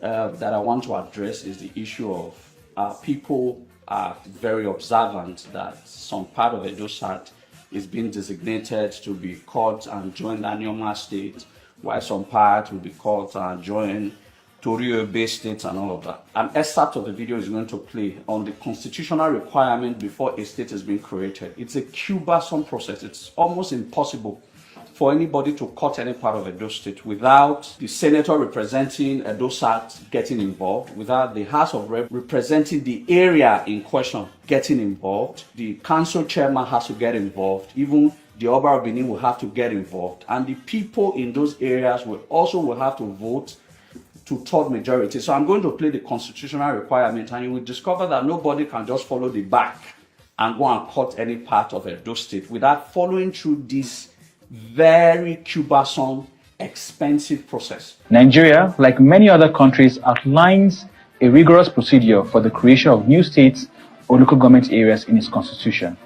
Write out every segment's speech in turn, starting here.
that I want to address is the issue of people are very observant that some part of Edo South is being designated to be cut and join Anioma State, while some part will be cut and join Torio Bay State and all of that. An excerpt of the video is going to play on the constitutional requirement before a state is being created. It's a cumbersome process. It's almost impossible for anybody to cut any part of Edo State without the senator representing Edo South getting involved, without the House of Rep representing the area in question getting involved. The council chairman has to get involved. Even the Oba of Benin will have to get involved. And the people in those areas will have to vote to third majority. So I'm going to play the constitutional requirement, and you will discover that nobody can just follow the back and go and cut any part of Edo State without following through this very cumbersome, expensive process. Nigeria, like many other countries, outlines a rigorous procedure for the creation of new states or local government areas in its constitution.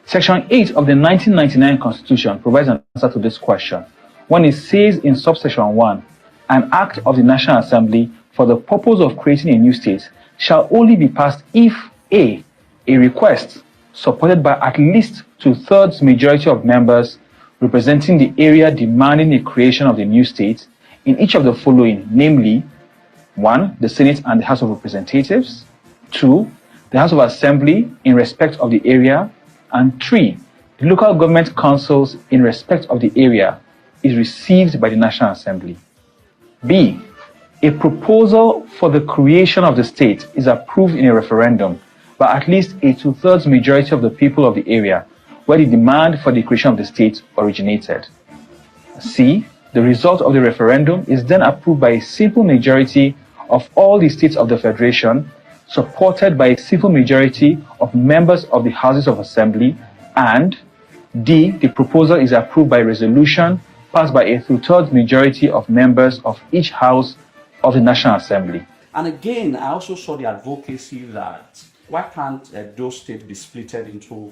Section 8 of the 1999 Constitution provides an answer to this question when it says in subsection 1, an act of the National Assembly for the purpose of creating a new state shall only be passed if a request supported by at least 2/3 majority of members representing the area demanding the creation of the new state in each of the following, namely 1. The Senate and the House of Representatives, 2. The House of Assembly in respect of the area, and 3. The local government councils in respect of the area is received by the National Assembly. B. A proposal for the creation of the state is approved in a referendum by at least a 2/3 majority of the people of the area where the demand for the creation of the state originated. C. The result of the referendum is then approved by a simple majority of all the states of the Federation, supported by a simple majority of members of the Houses of Assembly, and D. The proposal is approved by resolution passed by a 2/3 majority of members of each House of the National Assembly. And again, I also saw the advocacy that why can't Edo State be splitted into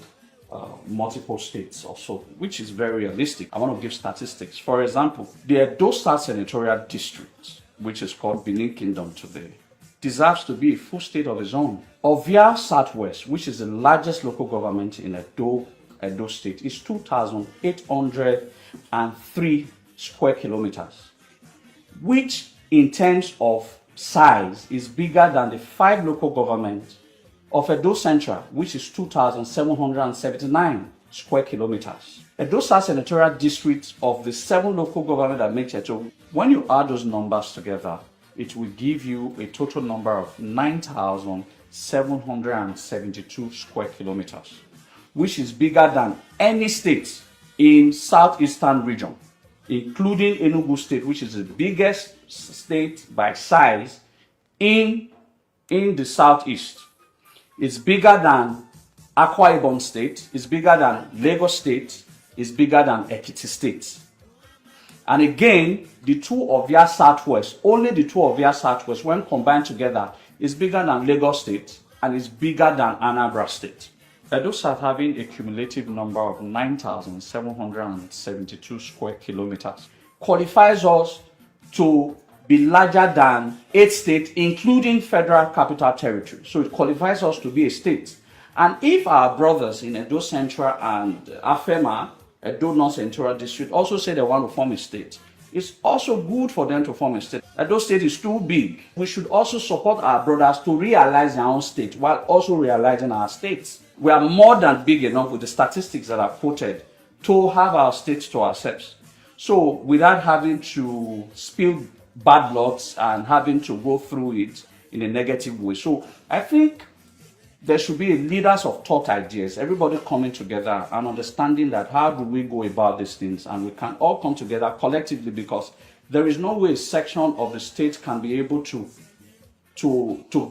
multiple states also, which is very realistic. I want to give statistics. For example, the Edo South Senatorial District, which is called Benin Kingdom today, deserves to be a full state of its own. Ovia Southwest, which is the largest local government in Edo State, is 2,803 square kilometers, which in terms of size is bigger than the 5 local governments of Edo Central, which is 2,779 square kilometers. Edo South Senatorial District of the 7 local government that make Edo, when you add those numbers together, it will give you a total number of 9,772 square kilometers, which is bigger than any state in southeastern region, including Enugu State, which is the biggest state by size in the southeast. It's bigger than Akwa Ibom State, it's bigger than Lagos State, it's bigger than Ekiti State. And again, the two of Ovia Southwest, only the two of Ovia Southwest, when combined together, is bigger than Lagos State and is bigger than Anambra State. Edo South having a cumulative number of 9,772 square kilometers qualifies us to be larger than 8 states, including Federal Capital Territory. So it qualifies us to be a state. And if our brothers in Edo Central and Afema, Edo North Central District, also say they want to form a state, it's also good for them to form a state. Edo State is too big. We should also support our brothers to realize their own state while also realizing our states. We are more than big enough with the statistics that are quoted to have our states to ourselves. So without having to spill bad bloods and having to go through it in a negative way. So I think there should be leaders of thought ideas, everybody coming together and understanding that how do we go about these things, and we can all come together collectively, because there is no way a section of the state can be able to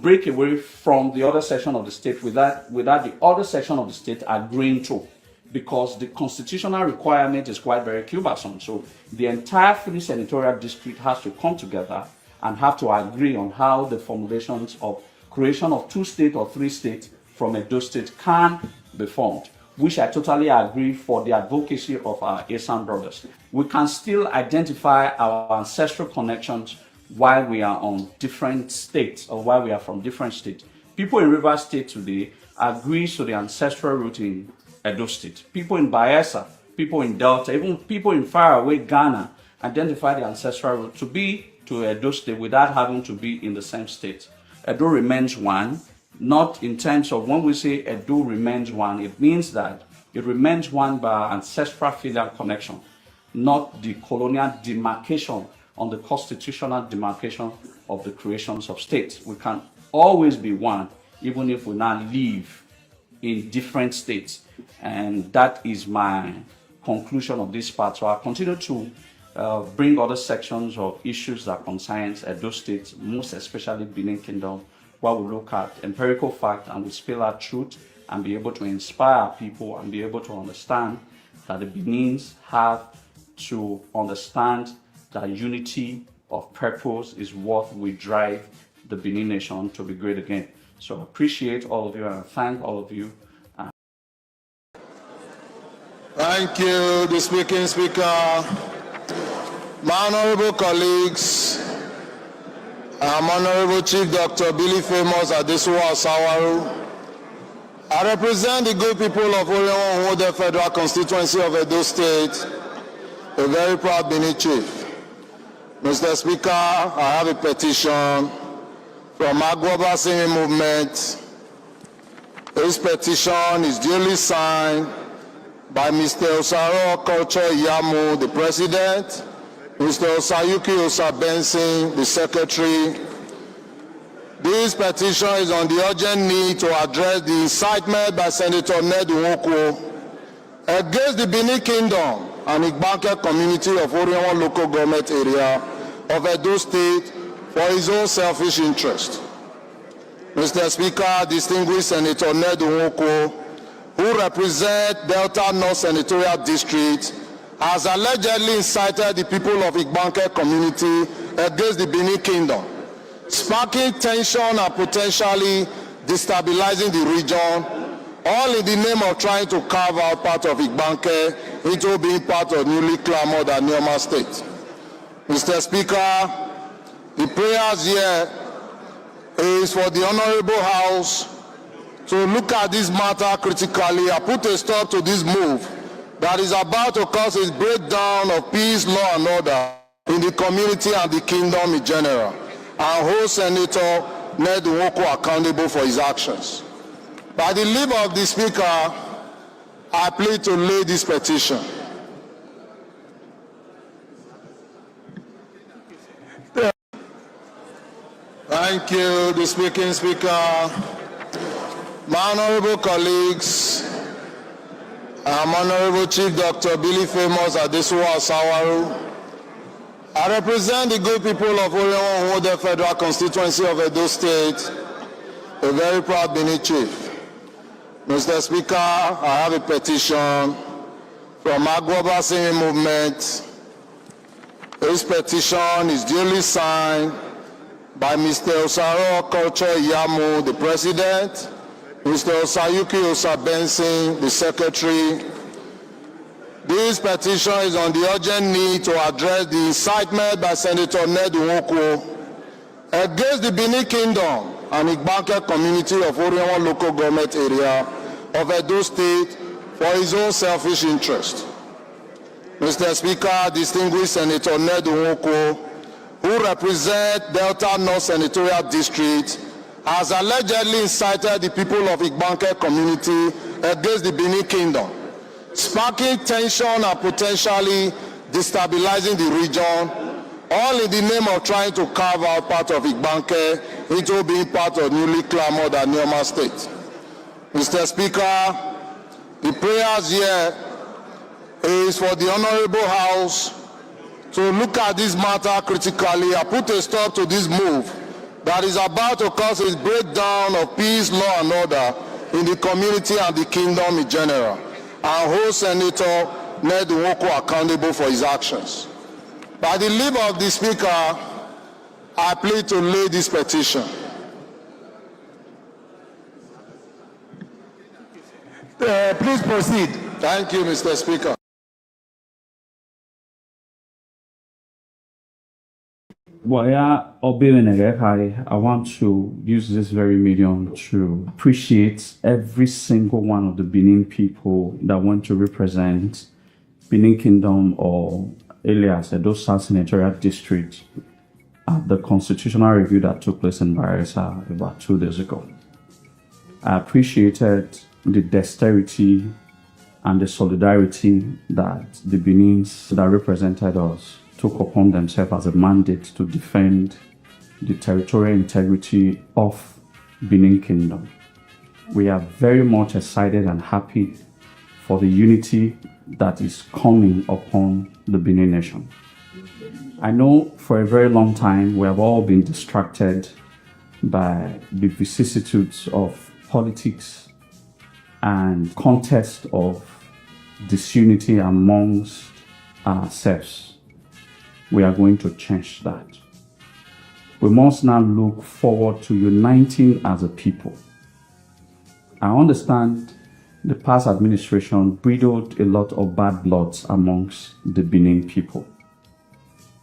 break away from the other section of the state without the other section of the state agreeing to, because the constitutional requirement is quite very cumbersome. So the entire 3 senatorial district has to come together and have to agree on how the formulations of creation of 2 states or 3 states from Edo State can be formed, which I totally agree for the advocacy of our Esan brothers. We can still identify our ancestral connections while we are on different states, or while we are from different states. People in Rivers State today agree to the ancestral root in Edo State. People in Bayelsa, people in Delta, even people in faraway Ghana identify the ancestral root to be to Edo State without having to be in the same state. Edo remains one, not in terms of when we say Edo remains one, it means that it remains one by ancestral filial connection, not the colonial demarcation on the constitutional demarcation of the creations of states. We can always be one, even if we now live in different states. And that is my conclusion of this part. So I'll continue to bring other sections of issues that concern Edo State, most especially Benin Kingdom, where we look at empirical fact and we spell out truth and be able to inspire people and be able to understand that the Benins have to understand that unity of purpose is what will drive the Benin nation to be great again. So I appreciate all of you and I thank all of you. Thank you, the speaker. My honorable colleagues, I'm Honorable Chief Dr. Billy Famous Adesuwa Sawaru. I represent the good people of Oyanmiri Federal Constituency of Edo State, a very proud Benin chief. Mr. Speaker, I have a petition from Agwoba Singing Movement. This petition is duly signed by Mr. Osaro Culture Yamu, the President, Mr. Osayuki Osabensin, the Secretary. This petition is on the urgent need to address the incitement by Senator Ned Nwoko against the Benin Kingdom and Igbanke community of Oyanmiri local government area of Edo State for his own selfish interest. Mr. Speaker, distinguished Senator Ned Nwoko, who represents Delta North Senatorial District, has allegedly incited the people of Igbanke community against the Benin Kingdom, sparking tension and potentially destabilizing the region, all in the name of trying to carve out part of Igbanke into being part of newly clamored Anioma State. Mr. Speaker, the prayers here is for the Honorable House to look at this matter critically and put a stop to this move that is about to cause a breakdown of peace, law, and order in the community and the kingdom in general, and hold Senator Ned Nwoko accountable for his actions. By the leave of the Speaker, I plead to lay this petition. Thank you, the speaker. My honorable colleagues, I'm Honorable Chief Dr. Billy Famous Adesuwa Sawaru. I represent the good people of Oyanmiri Federal Constituency of Edo State, a very proud Benin chief. Mr. Speaker, I have a petition from Agwoba Singing Movement. This petition is duly signed by Mr. Osaro Culture Yamu, the President, Mr. Osayuki Osabensin, the Secretary. This petition is on the urgent need to address the incitement by Senator Ned Nwoko against the Benin Kingdom and Igbanke community of Oyanmiri local government area of Edo State for his own selfish interest. Mr. Speaker, distinguished Senator Ned Nwoko, who represents Delta North Senatorial District, has allegedly incited the people of Igbanke community against the Benin Kingdom, sparking tension and potentially destabilizing the region, all in the name of trying to carve out part of Igbanke into being part of newly clamored Anioma State. Mr. Speaker, the prayers here is for the Honorable House to look at this matter critically and put a stop to this move that is about to cause a breakdown of peace, law, and order in the community and the kingdom in general, and hold Senator Ned Nwoko accountable for his actions. By the leave of the Speaker, I plead to lay this petition. Please proceed. Thank you, Mr. Speaker. I want to use this very medium to appreciate every single one of the Benin people that want to represent Benin Kingdom or alias Edo South Senatorial District at the constitutional review that took place in Bayelsa about 2 days ago. I appreciated the dexterity and the solidarity that the Benins that represented us took upon themselves as a mandate to defend the territorial integrity of Benin Kingdom. We are very much excited and happy for the unity that is coming upon the Benin nation. I know for a very long time we have all been distracted by the vicissitudes of politics and contest of disunity amongst ourselves. We are going to change that. We must now look forward to uniting as a people. I understand the past administration bridled a lot of bad bloods amongst the Benin people.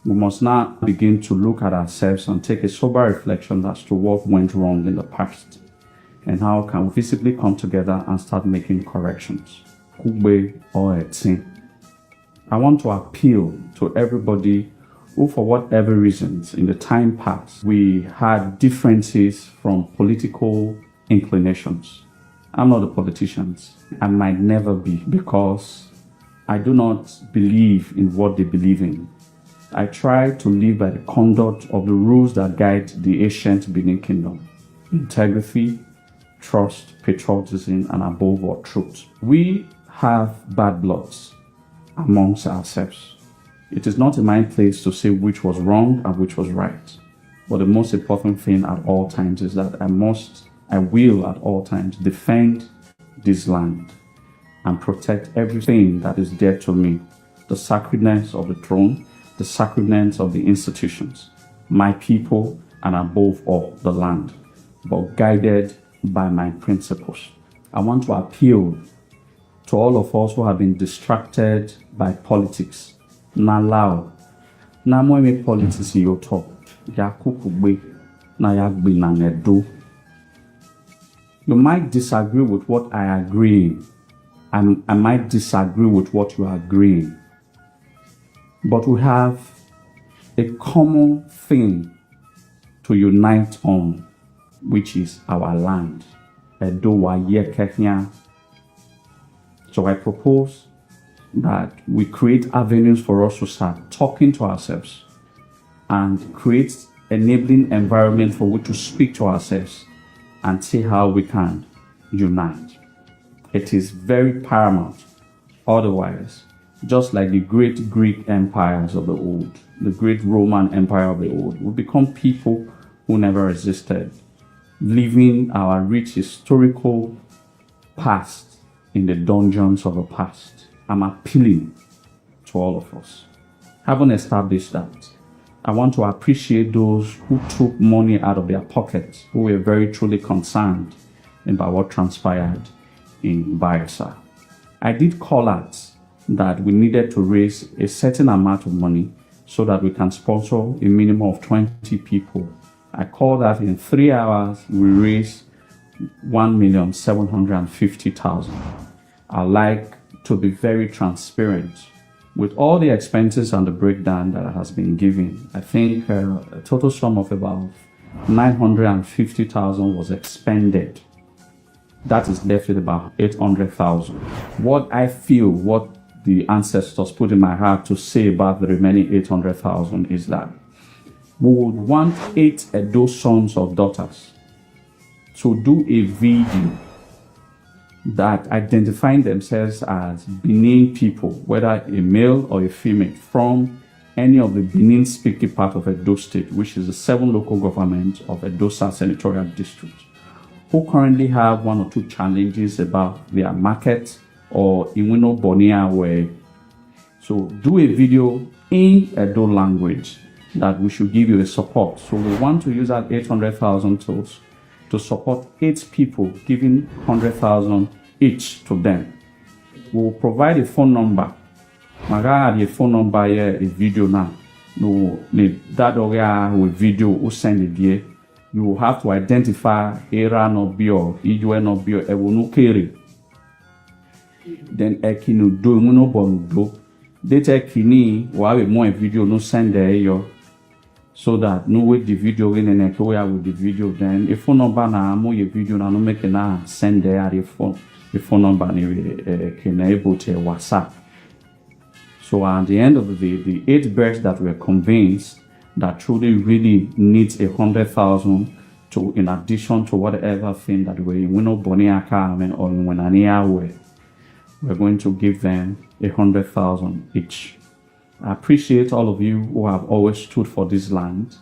We must now begin to look at ourselves and take a sober reflection as to what went wrong in the past and how can we physically come together and start making corrections. Kugbe or Etsin. I want to appeal to everybody who, for whatever reasons, in the time past, we had differences from political inclinations. I'm not a politician. I might never be, because I do not believe in what they believe in. I try to live by the conduct of the rules that guide the ancient Benin Kingdom: integrity, trust, patriotism, and above all, truth. We have bad bloods amongst ourselves. It is not in my place to say which was wrong and which was right. But the most important thing at all times is that I will at all times defend this land and protect everything that is dear to me: the sacredness of the throne, the sacredness of the institutions, my people, and above all, the land, but guided by my principles. I want to appeal to all of us who have been distracted by politics. Na lao, na mweme politics yoto, ya kukugbe, na ya gbe na nedo. You might disagree with what I agree, and I might disagree with what you are agreeing. But we have a common thing to unite on, which is our land. Edo wa ye Kenya. So I propose that we create avenues for us to start talking to ourselves and create enabling environment for which to speak to ourselves and see how we can unite. It is very paramount. Otherwise, just like the great Greek empires of the old, the great Roman Empire of the old, we become people who never existed, living our rich historical past in the dungeons of the past. I'm appealing to all of us. Having established that, I want to appreciate those who took money out of their pockets, who were very truly concerned about what transpired in Bayelsa. I did call out that we needed to raise a certain amount of money so that we can sponsor a minimum of 20 people. I called that in 3 hours, we raised 1,750,000. I like to be very transparent with all the expenses and the breakdown that has been given. I think a total sum of about 950,000 was expended. That is left with about 800,000. What I feel, what the ancestors put in my heart to say about the remaining 800,000 is that we would want 8 Edo sons or daughters to do a video that identifying themselves as Benin people, whether a male or a female, from any of the Benin speaking part of Edo State, which is the 7 local governments of Edo South Senatorial District, who currently have 1 or 2 challenges about their market or Iwino Bonia way. So do a video in Edo language that we should give you a support. So we want to use that 800,000 to support 8 people, giving 100,000 each to them. We will provide a phone number. Maga have a phone number here, a video now. no that area with video who send it there, you will have to identify era no bio, ijwe no bio, ewo no kere. Then ekinu do no bonu do. Data kini wa more video no send there yo. So that no with the video in and with the video, then if phone number na mo your video na no make na send there the phone number can able to WhatsApp. So at the end of the day, the 8 birds that were convinced that truly really needs 100,000 to in addition to whatever thing that we no boniaka or when we're going to give them 100,000 each. I appreciate all of you who have always stood for this land,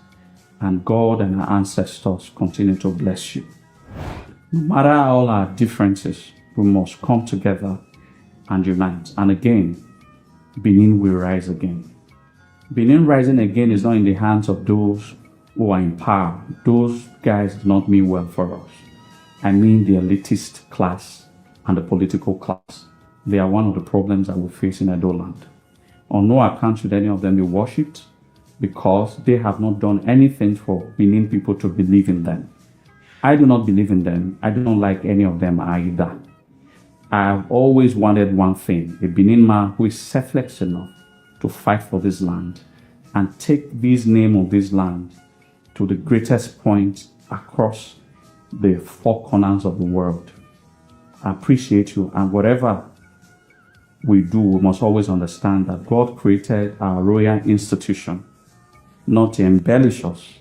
and God and our ancestors continue to bless you. No matter all our differences, we must come together and unite. And again, Benin will rise again. Benin rising again is not in the hands of those who are in power. Those guys do not mean well for us. I mean the elitist class and the political class. They are one of the problems that we face in Edo land. On no account should any of them be worshipped, because they have not done anything for Benin people to believe in them. I do not believe in them. I don't like any of them either. I have always wanted one thing, a Benin man who is selfless enough to fight for this land and take this name of this land to the greatest point across the 4 corners of the world. I appreciate you, and whatever we do, we must always understand that God created our royal institution not to embellish us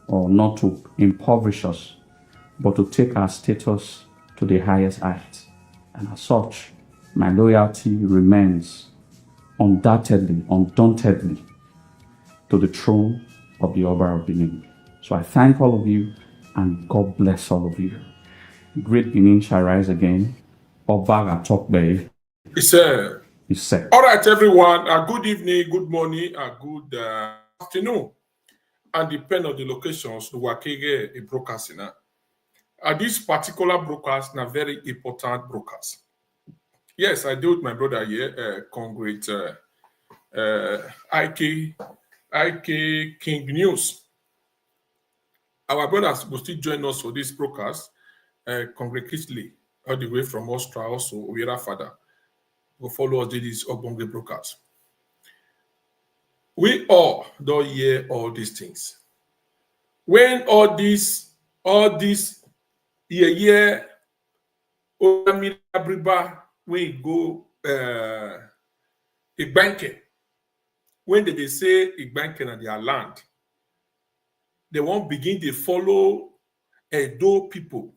or not to impoverish us, but to take our status to the highest height. And as such, my loyalty remains undauntedly to the throne of the Oba of Benin. So I thank all of you, and God bless all of you. Great Benin shall rise again. Oba Atokbe. It's said. All right, everyone. Good evening, good morning, good afternoon. And depend on the locations, the Wakege a broadcasting. This particular broadcast na very important broadcast. Yes, I do with my brother here, Congress IK King News. Our brothers will still join us for this broadcast, congregately, all the way from Austria, also Oyera Father. Will follow us this Ogbonge broadcast. We all don't hear all these things. When all this year, Oyanmiri Pipo, when go a banker, when they say a banker on their land, they won't begin to follow Edo people.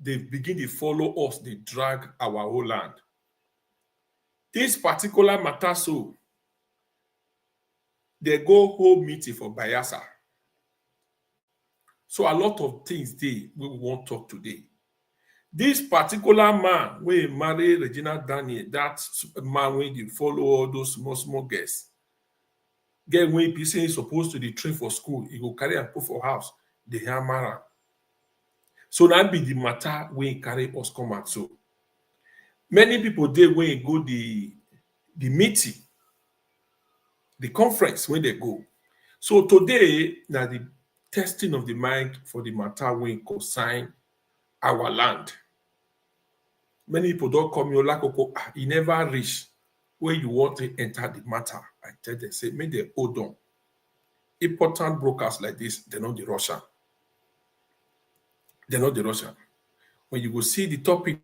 They begin to follow us, they drag our whole land. This particular matter, so they go hold meeting for Bayelsa. So a lot of things we won't talk today. This particular man, when marry Regina Daniel, that man when they follow all those small girls, get when person is supposed to be trained for school, he go carry and put for house, they hammer. So that be the matter when carry us come out. So many people they when go the meeting, the conference when they go. So today, now the testing of the mind for the matter when consign our land. Many people don't come here like he never reach where you want to enter the matter. I tell them, say, make they hold on. Important brokers like this, they're not the Russian. They're not the Russian. When you go see the topic,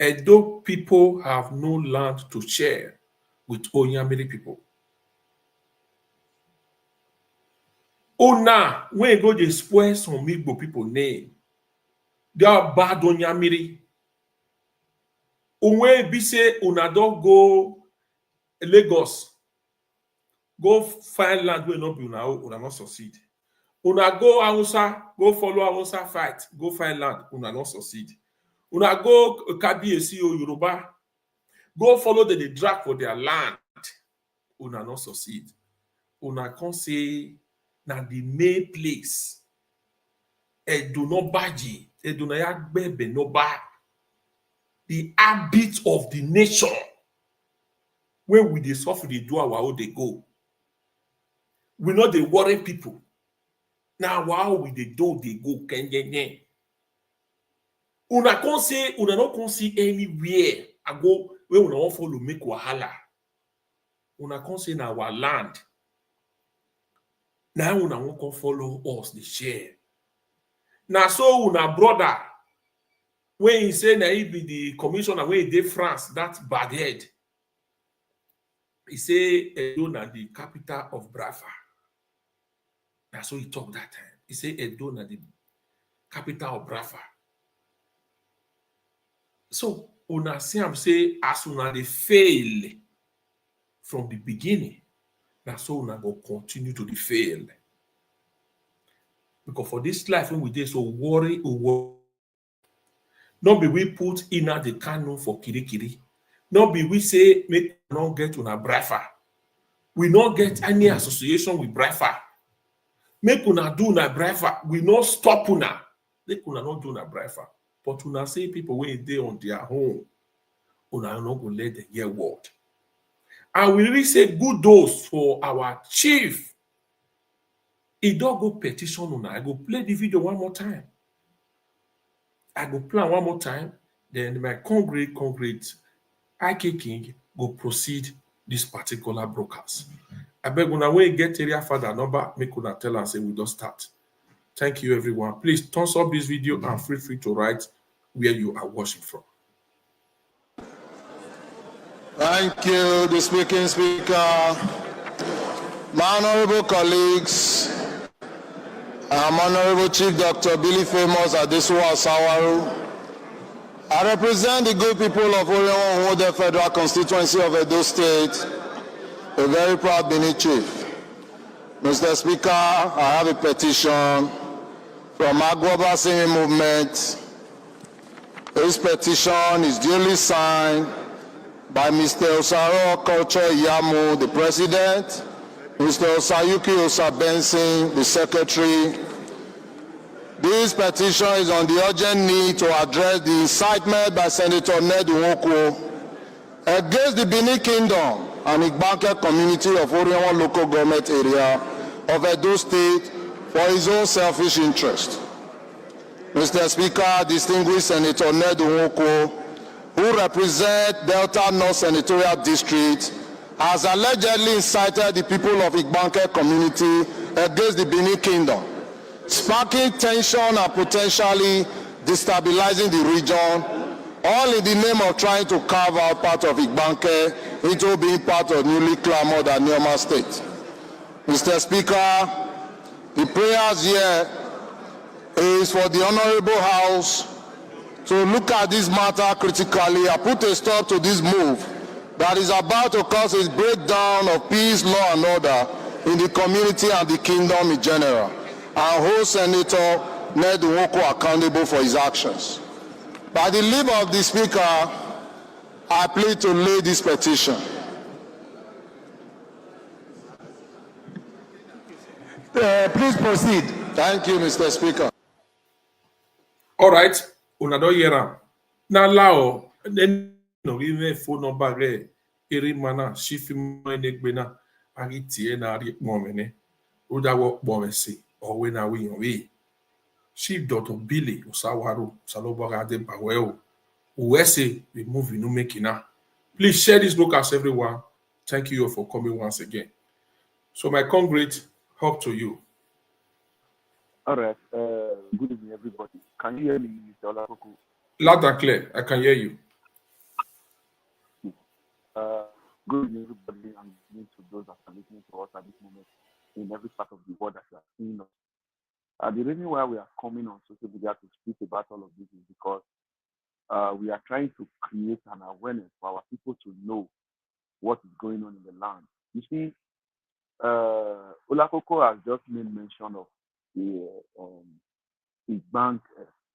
Edo people have no land to share with Oyanmiri people. Oh, now, when you go to spoil some Igbo people name, they are bad Oyanmiri. When be say, una don't go Lagos, go find land where not be una not succeed. Una go Hausa, go follow Hausa fight, go find land, una not succeed. Una go Kabiyesi or Yoruba, go follow the drag for their land, una not succeed. Una can say, na the main place, do not baji, do not yagbe no ba. The habit of the nation, when we dey suffer, they do our own, they go. We know they worry people. Now, wow, we they do they go kenyenye. Una can't say, una not can see anywhere. I go where una want follow make wahala. Una can't say na our land. Now una want to follow us the share. Now so una brother when he say na he be the commissioner when he dey France, that bad head. He say Edo na the capital of Brafa. Now so he talk that time. He say Edo na the capital of Brafa. So una see am say as una dey fail from the beginning, na so una go continue to dey fail. Because for this life when we dey so worry, not be we put in the canon for kirikiri. Not be we say make not get una Brafa. We not get any association with Brafa. Make una do una Brafa. We not stop una. Make una not do una Brafa. But una say people when they on their own, una not go let them hear word. And we really say good dose for our chief. He don't go petition una. I go play the video one more time. I go plan one more time. Then my congregate IK King go proceed this particular broadcast. I beg una when you get area father number, make una tell us say we don't start. Thank you, everyone. Please thumbs up this video and feel free to write where you are watching from. Thank you, the speaking speaker. My honorable colleagues, I'm Honorable Chief Dr. Billy Famous Adesuwa Sawaru. I represent the good people of Oyanmiri Pipo Federal Constituency of Edo State, a very proud Benin chief. Mr. Speaker, I have a petition from Agwoba Singing Movement. This petition is duly signed by Mr. Osaro Culture Yamu, the President, Mr. Osayuki Osabensin, the Secretary. This petition is on the urgent need to address the incitement by Senator Ned Nwoko against the Benin Kingdom and Igbanke community of Oyanmiri local government area of Edo State for his own selfish interest. Mr. Speaker, distinguished Senator Ned Nwoko, who represents Delta North Senatorial District, has allegedly incited the people of Igbanke community against the Benin Kingdom, sparking tension and potentially destabilizing the region, all in the name of trying to carve out part of Igbanke into being part of newly clamored Anioma State. Mr. Speaker, the prayers here is for the Honorable House to look at this matter critically and put a stop to this move that is about to cause a breakdown of peace, law, and order in the community and the kingdom in general, and hold Senator Ned Nwoko accountable for his actions. By the leave of the Speaker, I plead to lay this petition. Please proceed. Thank you, Mr. Speaker. All right, una do yera. Na lao, no even phone number re. Eri mana shifi moenegbena ari tie na ari momene. Uda wo bomesi owe na wi we. Chief Dr. Billy Osawaru Salobaga de Baweo. Uwese we move no making. Please share this broadcast, everyone. Thank you for coming once again. So my congregate, up to you. All right. Good evening, everybody. Can you hear me, Mr. Olakoku? Loud and clear. I can hear you. Good evening, everybody, and good evening to those that are listening to us at this moment in every part of the world that you are seeing us. The reason why we are coming on social media to speak about all of this is because we are trying to create an awareness for our people to know what is going on in the land. You see, Olakoko has just made mention of the bank,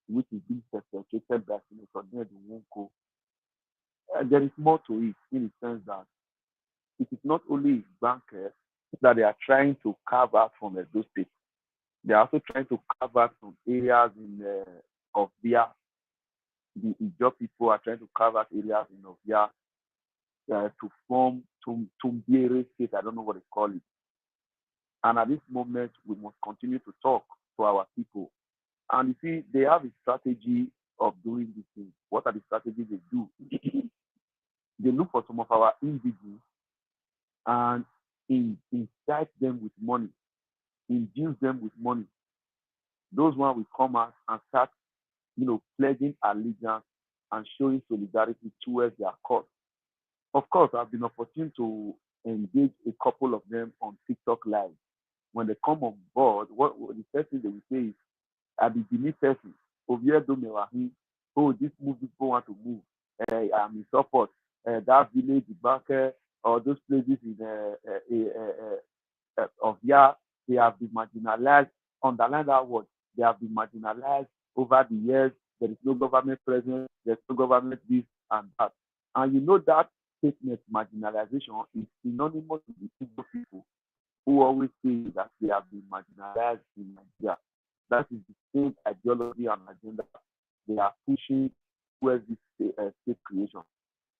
which is being perpetrated by Senator Ned Nwoko. There is more to it in the sense that it is not only bankers that they are trying to carve out from Edo State. They are also trying to carve out some areas in Ovia. The Ijaw people are trying to carve out areas in Ovia to form Tumbiere State. I don't know what they call it. And at this moment, we must continue to talk to our people. And you see, they have a strategy of doing these things. What are the strategies they do? They look for some of our individuals and incite them with money, induce them with money. Those ones will come out and start, pledging allegiance and showing solidarity towards their cause. Of course, I've been opportune to engage a couple of them on TikTok Live. When they come on board, what the first thing they will say is, I be beneath person. Oh, this move, people want to move. I'm in support. That village, Ibake, or those places in of Ovia, they have been marginalized. Underline that word. They have been marginalized over the years. There is no government presence. There's no government this and that. And you know that statement, marginalization, is synonymous with the Igbo people who always say that they have been marginalized in Nigeria. That is the same ideology and agenda they are pushing towards this state creation.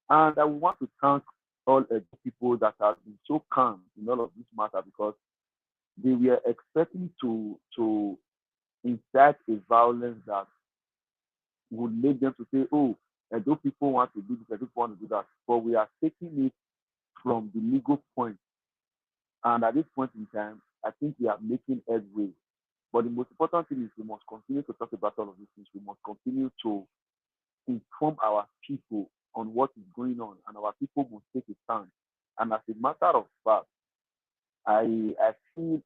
And I want to thank all the people that have been so calm in all of this matter, because they were expecting to incite a violence that would make them to say, oh, those people want to do this, those people want to do that. But we are taking it from the legal point. And at this point in time, I think we are making headway. But the most important thing is we must continue to talk about all of these things. We must continue to inform our people on what is going on, and our people must take a stand. And as a matter of fact, I feel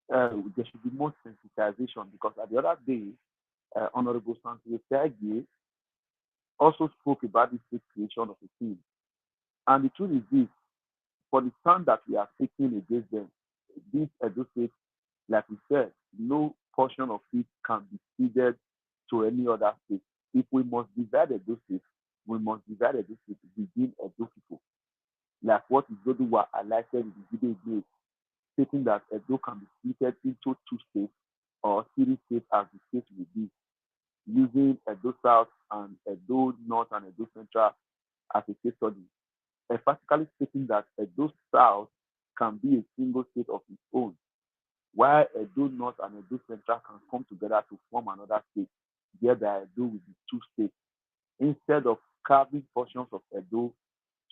there should be more sensitization, because at the other day, Honorable Santos Tagye also spoke about the state creation of a team. And the truth is this, for the stand that we are taking against them, this Edo State, like we said, no portion of it can be ceded to any other state. If we must divide Edo State, we must divide Edo State within Edo people. Like what is Zoduwa highlighted in the video game, stating that Edo can be split into 2 states or 3 states as the state will be, using Edo South and Edo North and Edo Central as a case study. Emphatically stating that Edo South can be a single state of its own, while Edo North and Edo Central can come together to form another state, thereby Edo will be 2 states, instead of carving portions of Edo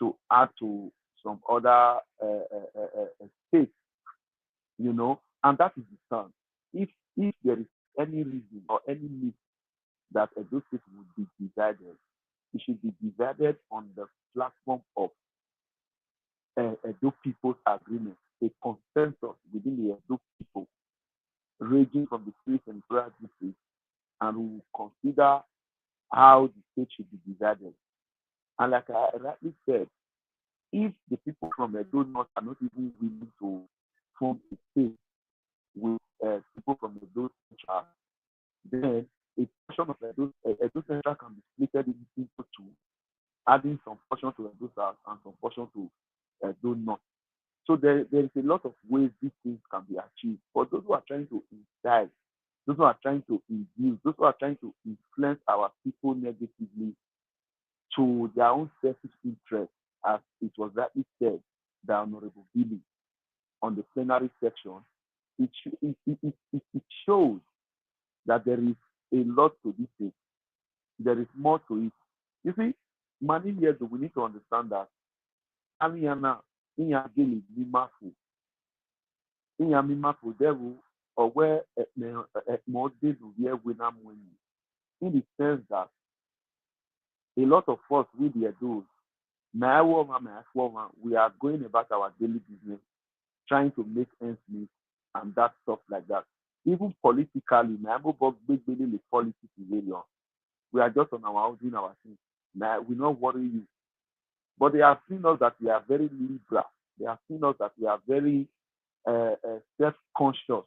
to add to some other states, and that is the stand. If there is any reason or any need that Edo State would be divided, it should be divided on the platform of Edo People's Agreement, a consensus within the Edo people, ranging from the 3 senatorial districts, and we will consider how the state should be divided. And like I rightly said, if the people from Edo North are not even willing to form a state with people from Edo Central, then a portion of Edo Central can be split into 2, adding some portion to Edo South and some portion to Edo North. So there is a lot of ways these things can be achieved. But those who are trying to incite, those who are trying to induce, those who are trying to influence our people negatively to their own selfish interest, as it was rightly said by Honorable Billy on the plenary section, it shows that there is a lot to this thing. There is more to it. You see, many years ago, we need to understand that Aliana Inyageli Mimafu, Inyamimafu, Devu, or where more days will be in the sense that a lot of us with the adults, we are going about our daily business, trying to make ends meet and that stuff like that. Even politically, the politics we are just on our own doing our things. We not worry you. But they have seen us that we are very liberal. They have seen us that we are very self-conscious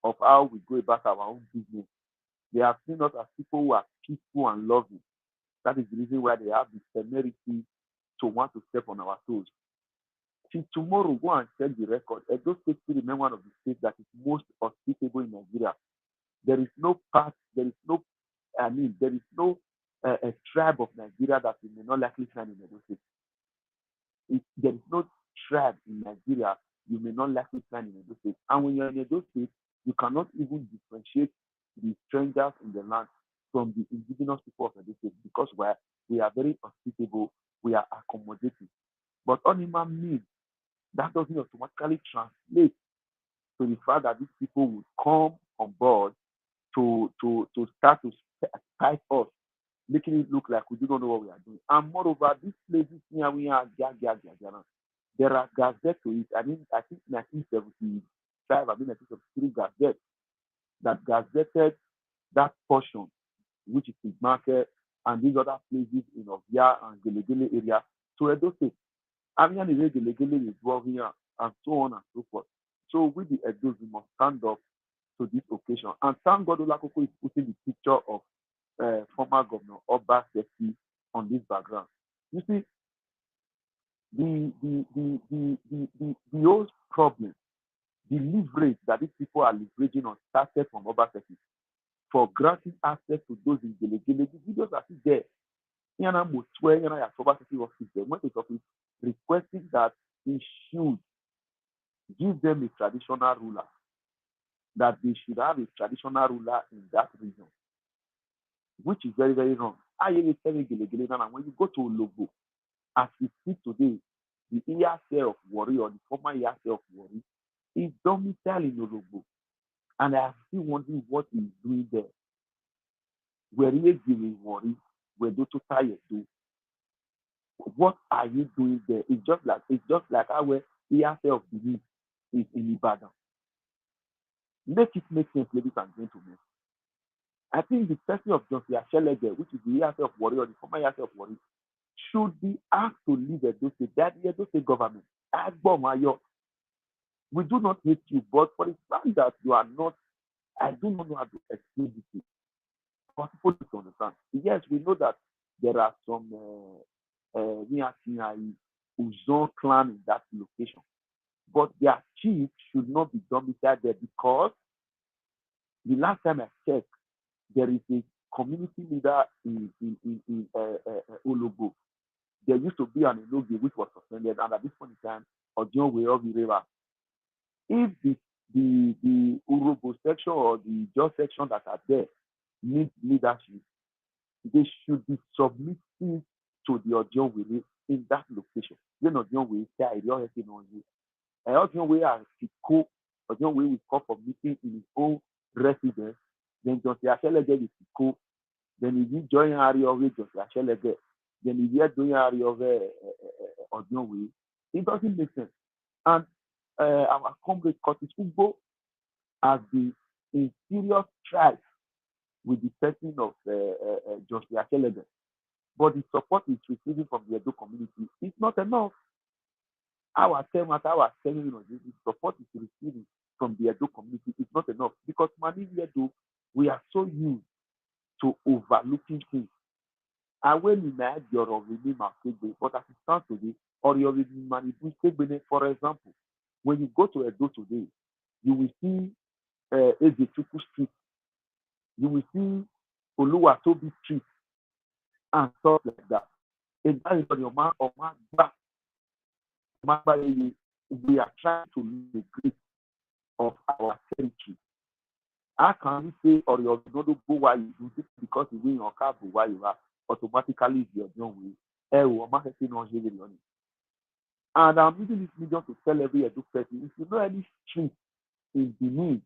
of how we go about our own business. They have seen us as people who are peaceful and loving. That is the reason why they have the temerity to want to step on our toes. Till tomorrow, go and check the record. Edo State still remain one of the states that is most hospitable in Nigeria. There is no part, there is no a tribe of Nigeria that we may not likely find in Edo State. There is no tribe in Nigeria you may not likely find in Edo State. And when you're in Edo State, you cannot even differentiate the strangers in the land from the indigenous people of Edo State because we are very hospitable, we are accommodating. But Onima means that doesn't automatically translate to the fact that these people would come on board to start to spite us, making it look like we do not know what we are doing. And moreover, these places here we are, there are gazettes to it. I think 1975, 1973 gazette that gazetted that portion, which is the market and these other places in Ovia and Gelegele area to Edo State. Amian is Gelegele is here and so on and so forth. So with the Edos, we must stand up to this occasion. And thank God Olakoko is putting the picture of former Governor Oba Seki on this background. You see, the old problem, the leverage that these people are leveraging on started from Oba Seki for granting access to those in Gelegele. The videos are still there. Yana Mutwe, Yana Oba Seki office there, went to office requesting that he should give them a traditional ruler, that they should have a traditional ruler in that region, which is very, very wrong. And when you go to Logo, as we speak today, the Iyase of Wari or the former Iyase of Wari is domiciled in Logo. And I am still wondering what he's doing there. Where he is giving Wari, where do to tired do. What are you doing there? It's just like our Iyase of Benin is in Ibadan. Make it make sense, ladies and gentlemen. I think the person of John Shelege, which is the Iyase of Wari or the former Iyase of Wari, should be asked to leave Edo State. That the Edo State government. We do not hate you, but for the fact that you are not, I do not know how to explain this. For people to understand. Yes, we know that there are some Uzon clan in that location, but their chief should not be domiciled there because the last time I checked, there is a community leader in Ologo. There used to be an Ologo which was suspended, and at this point in time, Ojon Way of the river. If the Urobo section or the Jos section that are there need leadership, they should be submitting to the Ojon Way in that location. Then Ojon Way, Ojon Way are Pico, Ojon Way will call for meeting in his own residence. Then John Shelege is Pico. Then he join area of John Shelege. Then he doing area of Ojon Way. It doesn't make sense. And our comrade Curtis Ugbo has been in serious strife with the person of John Shelege. But the support he's receiving from the Edo community is not enough. Our telling the support he's receiving from the Edo community is not enough because Mani Edo, we are so used to overlooking things. And when you made your name, but as it stands today, or your manipulation, for example, when you go to Edo today, you will see Ezechuku Street, you will see Oluwatobi Street, and stuff like that. And that is on your man or man back. We are trying to lose the grip of our territory. How can we say or you don't go where you do this because you win your car where you are automatically your own way? And I'm using this medium to tell every Edo person, if you know any street in Benin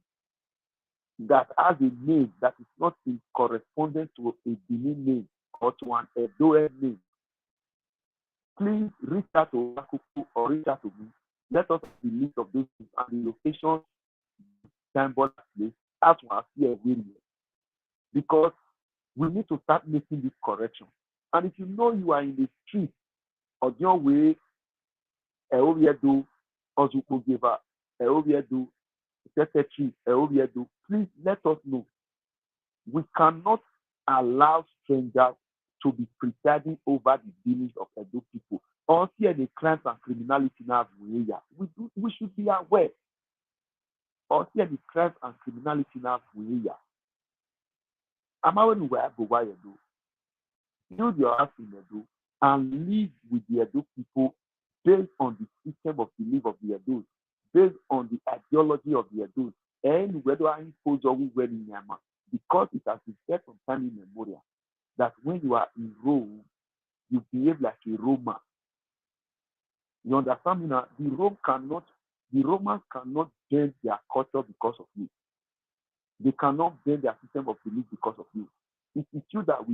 that has a name that is not in correspondence to a Benin name or to an Edo name, please reach out to Akuku or reach out to me. Let us have the list of those things and the locations, symbol place, as one here because we need to start making this correction. And if you know you are in the street of your way, Eoviedo, Ozukogeva, Eoviedo, Secretary, Eoviedo, please let us know. We cannot allow strangers to be presiding over the dealings of Edo people. Or see the crimes and criminality now, we should be aware. Or see the crimes and criminality now, I'm aware where you do. Build your house in Edo and live with the Edo people based on the system of belief of the Edo, based on the ideology of the Edos, and whether I impose or when in Myanmar, because it has been said from time immemorial that when you are in Rome, you behave like a Roman. You understand me now? The Romans cannot bend their culture because of you. They cannot bend their system of belief because of you. It is you that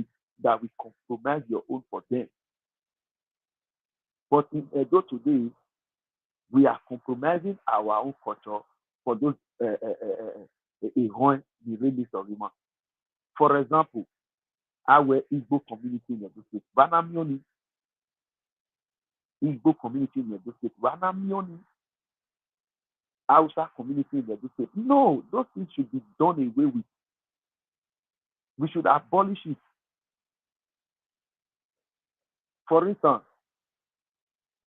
we compromise your own for them. But in Edo today, we are compromising our own culture for those the release of human. For example, our Igbo community in Edo State, Vanamioni, Igbo community in Edo State, Vanamioni, Hausa community in Edo State. No, those things should be done away with. We should abolish it. For instance,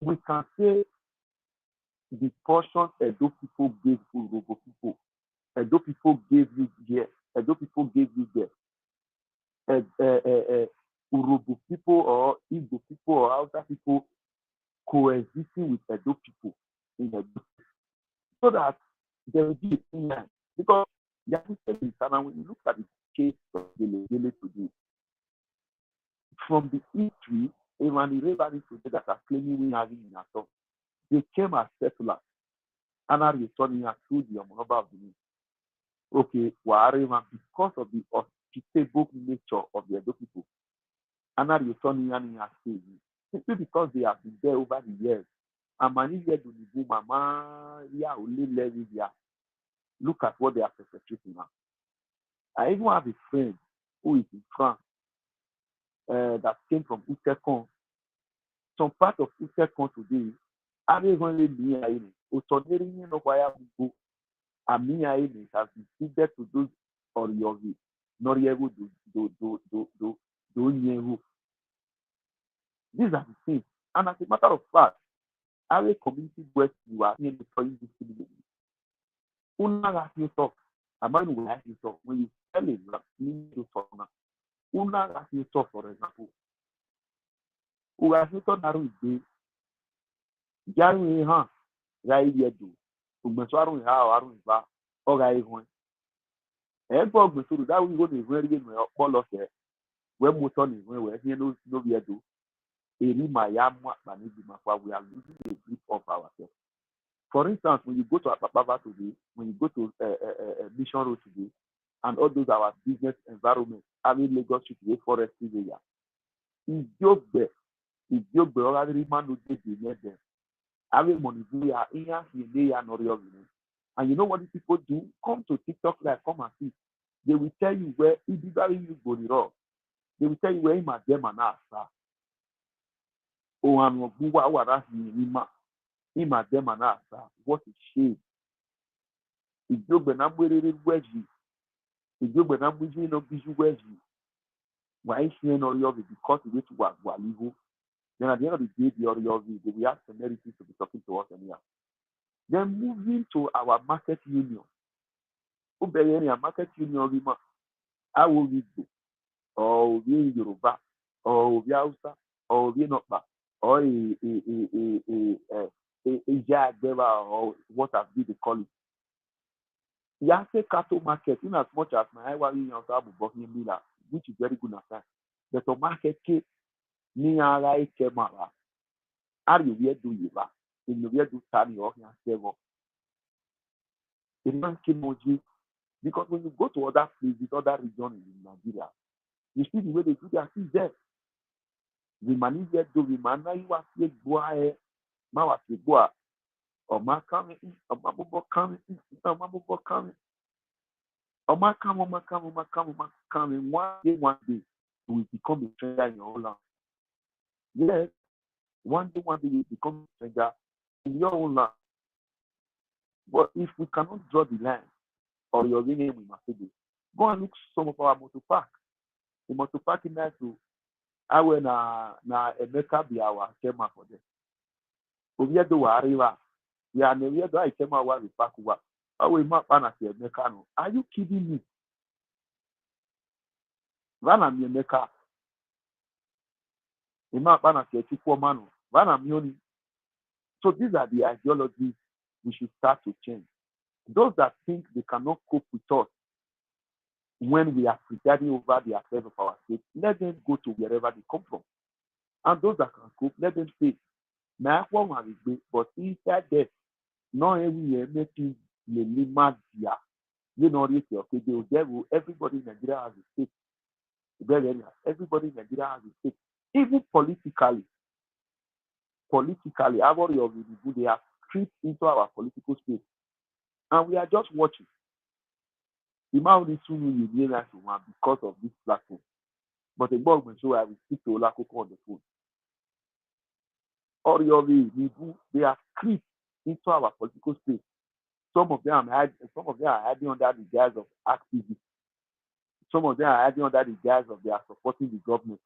we can say the portion Edo people gave Urobo people. Edo people gave you here. Edo people gave you there. Urobo people or Igbo people or Hausa people coexisting with Edo people in Edo, so that there will be a thing. Because when you look at the case of Gele today, from the history, even the Rebani today that are claiming we having in ourselves, they came as settlers and are returning through the Omonoba of the New. Okay, because of the hospitable nature of the Edo people, and are returning and simply because they have been there over the years. And look at what they are perpetrating now. I even have a friend who is in France that came from Utekon. Some part of Utekon today, has been feeded to those Oriovi, Norievo, These are the things. And as a matter of fact, our community west you are here destroying this community. Una has you talk. A man will have you talk. When you tell him that you need to talk now. Una has you talk, for example. Who has you talk now is Jaru ha Rai Yedu. Ugbesaru ha Aru Iba or Rai Hon. And for Gusuru, that we go to very good all of it. When Muton is when we're here no Yedu. We are losing a grip of ourselves. For instance, when you go to Apapava today, when you go to Mission Road today, and all those our business environments, having Lagos today, forestry area, Idiogbe already man who did the them. Having money, and you know what these people do? Come to TikTok live, come and see. They will tell you where it is very useful. They will tell you where him and them are now. Him and them and us. What a shame. Idiogbe na mwerere gweji. Idiogbe na mbuji no biju gweji. Why is he no yogi? Because we to work walihu. Then at the end of the day, the Oriovi, they will have temerity to be talking to us anyhow. Then moving to our market union. Market union, I will read it. Or we Yoruba, or we Hausa, or we Nokba, or or what have been the call it. Yase cattle market, in as much as my Iowa union which is very good at that. But the market came near Kemara. Are you where do you back? In the where do Tani or Sevo? The man came because when you go to other places, other regions in Nigeria, you see the way they do their things there. The money there do the man you are saying boy, Mawasiboa, or Makami, or Mabubo coming, or Mabubo coming. One day, you will become a stranger in your own land. Yes, one day you become a stranger in your own land. But if we cannot draw the line, or your name we must do, go and look some of our motor park. The motor park in there too. I will na Emeka be our chairman for them. We are the Wariwa. We are never the chairman where we park. I will map an at Emeka. Are you kidding me? Vana Emeka. The map an at Manu. Vana Mioni. So these are the ideologies we should start to change. Those that think they cannot cope with us when we are presiding over the affairs of our state, let them go to wherever they come from. And those that can cope, let them stay. But inside there, not every year making the lima dia. You know, everybody in Nigeria has a stake. Everybody in Nigeria has a stake. Even politically, they have crept into our political space. And we are just watching. The man only soon will realize because of this platform. But the government show I will speak to Olakoko on the phone. They have crept into our political space. Some of them are hiding under the guise of activists. Some of them are hiding under the guise of they are supporting the government.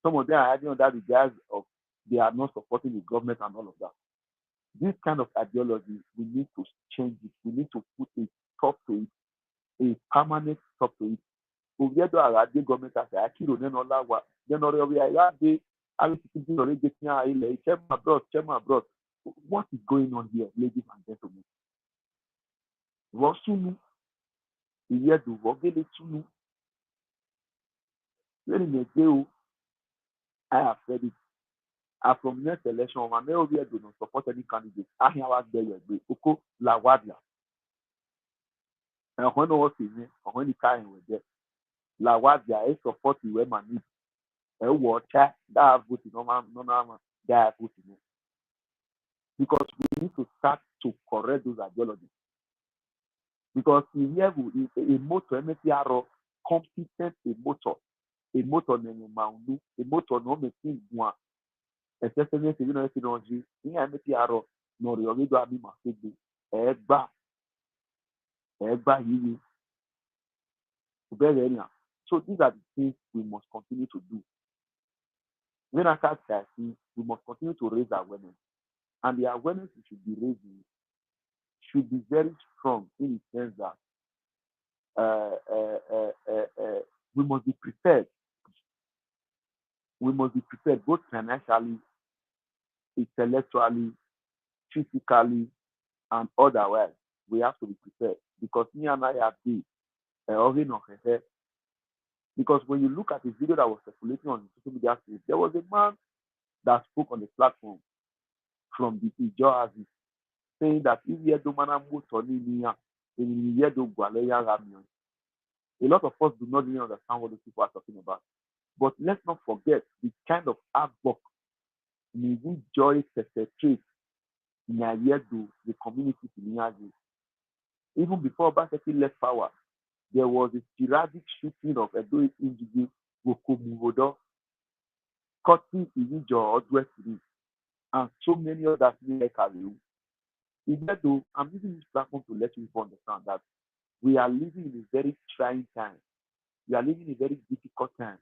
Some of them are hiding under the guise of they are not supporting the government and all of that. This kind of ideology, we need to change it. We need to put a stop to it, a permanent stop to it. Government as what is going on here, ladies and gentlemen? I have said it. From next election, do not support any candidate. I have Oko Lawadia. And when I was in when the car was there, Lawadia is support the women need. Water that voting no that voting. Because we need to start to correct those ideologies. Because in here a motor MTR competent a motor no making one. Especially you know technology in MTR no really do abi message egba you. So these are the things we must continue to do. When I start saying we must continue to raise awareness. And the awareness we should be raising should be very strong in the sense that we must be prepared. We must be prepared both financially, intellectually, physically, and otherwise. We have to be prepared because me and I have been because when you look at the video that was circulating on the social media space, there was a man that spoke on the platform from the Ijo saying that if you do a lot of us do not really understand what those people are talking about. But let's not forget the kind of artwork we joy perpetrate in the community in Niazi. Even before Baseki left power, there was a sporadic shooting of Edo Indigo Wokomuwodo, cutting Ijo Odwest and so many others like Aliu. Even though I'm using this platform to let you understand that we are living in a very trying time. We are living in a very difficult time.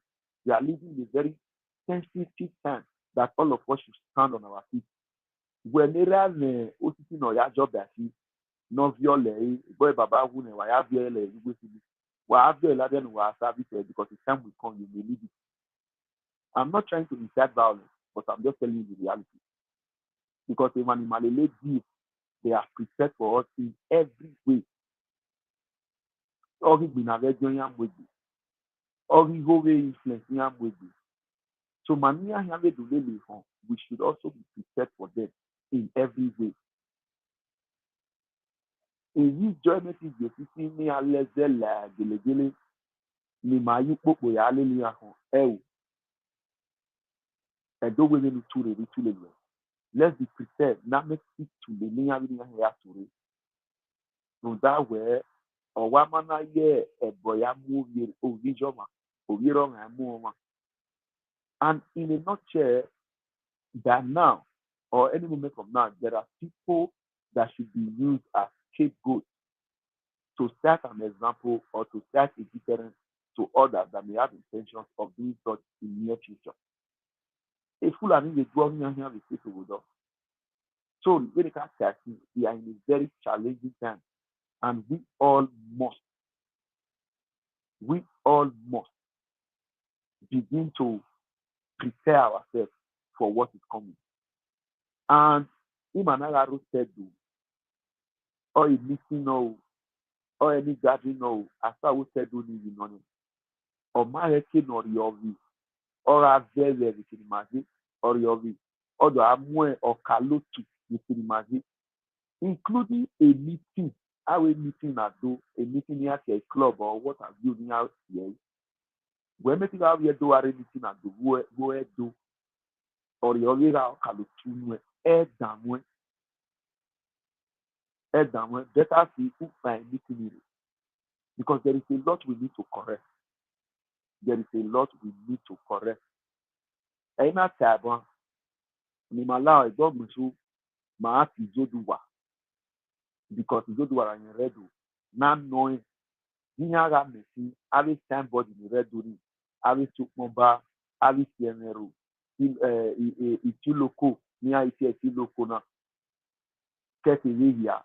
We are living in a very sensitive time that all of us should stand on our feet. Whenever OCC no ya job that he no viole boy baba who ne wa ya viole you go see wa viole then wa service because the time will come you may need it. I'm not trying to incite violence, but I'm just telling you the reality. Because if an Malele give, they are prepared for us in every way. All been a very young way. All the influence young way. So mania have to live home. We should also be prepared for them in every way. In this journey, you see me a lezel delegate ni mayu popo ya lele ahon ewu. Edo we no too. Let's be prepared. Now make it to the near here to no that way or one man ye a boya move o vijoma o wrong and move. And in a nutshell, that now or any moment from now, there are people that should be used as scapegoats to set an example or to set a deterrent to others that may have intentions of doing such in near future. A fool and the dwelling here with people with us. So when it comes to we are in a very challenging time, and we all must begin to prepare ourselves for what is coming. And Imanagaro said, or a meeting or any gathering as I would say do need money. Or marketing or your view. Or a very imagine or your view. Or the amwe or kalotu you can imagine. Including a meeting. How a meeting at do a meeting at a club or what have you out here. When meeting out here do a meeting at do go do or your view kalotu damwe better see who find meeting because there is a lot we need to correct. There is a lot we need to correct. Ẹ̀yin náà tẹ̀ àbọ̀n ni màá láwọn ẹ̀gbọ́n mi tún màá fi ìjódùwà because ìjódùwà rà yẹn rẹ́dù náà nọ ẹ̀ yíyan mẹ̀sí àrí signboard ní rẹ́dù ní àrí sọpọ̀nba àrí cnro ìtúlókò ní àìsí ìtúlókò náà kẹ́sì yíyà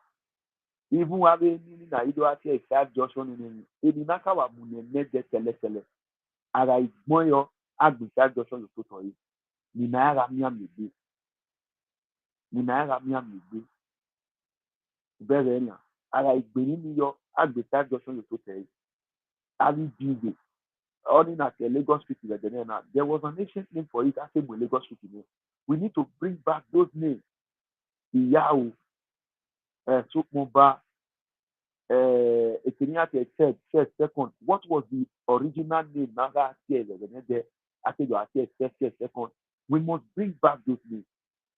even àrí nínú àyídó àti ẹ̀ka junction nínú ẹni náà káwà mú ní ẹ̀mẹ́jẹ tẹ́lẹ̀tẹ́lẹ̀ ara ìgbọ́n yọ àgbèsè junction yóò tó tọ̀ yìí. Ninaara miamegbe bẹ́ẹ̀ ni ara ìgbéni mi yọ àgbèsè junction yóò tó tẹ̀ yìí ali bíze all at Lagos Street rẹ̀ náà there was an ancient name for it after Lagos Street name we need to bring back those names ìyáwó sọpọ̀nba èkìní àti third second what was the original name náà àti rẹ̀ there àtẹ̀jọ́ àti second. We must bring back those names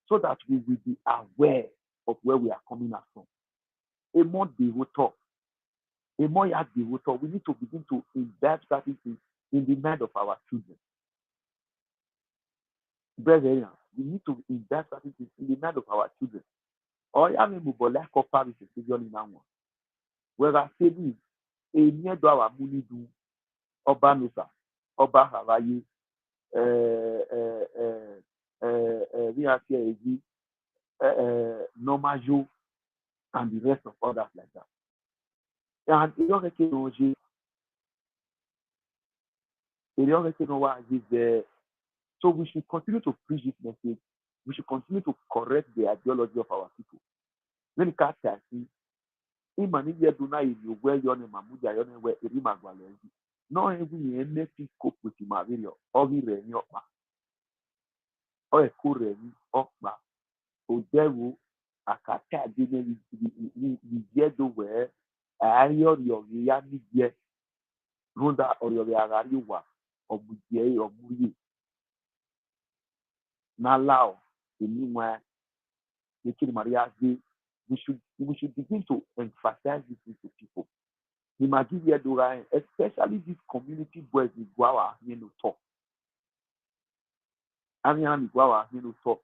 so that we will be aware of where we are coming out from. A more devotor, we need to begin to imbibe certain things in the mind of our children. Brethren, we need to imbibe certain things in the mind of our children. Or I mean, Mubola Parish is in that one. Whereas saying, a near do our money do, Oba Nusa, Oba Hawaii, Normajo, and the rest of others like that. And you don't know why is there. So we should continue to preach this message. We should continue to correct the ideology of our people. When it comes to Imani do not you where your name Mamuja, your name where Erimagwalenzi. No, every NFP cope with the Mario, or the Reni Okma, or a Kureni Okma, or Devu, a Kata didn't get where I hear your Yami yet, Runda or your Yagariwa, or Buye or Buye. Now, allow the new one, the King Maria, we should begin to emphasize this to people. Imagine especially these community boys in Guawa, talk. Talk.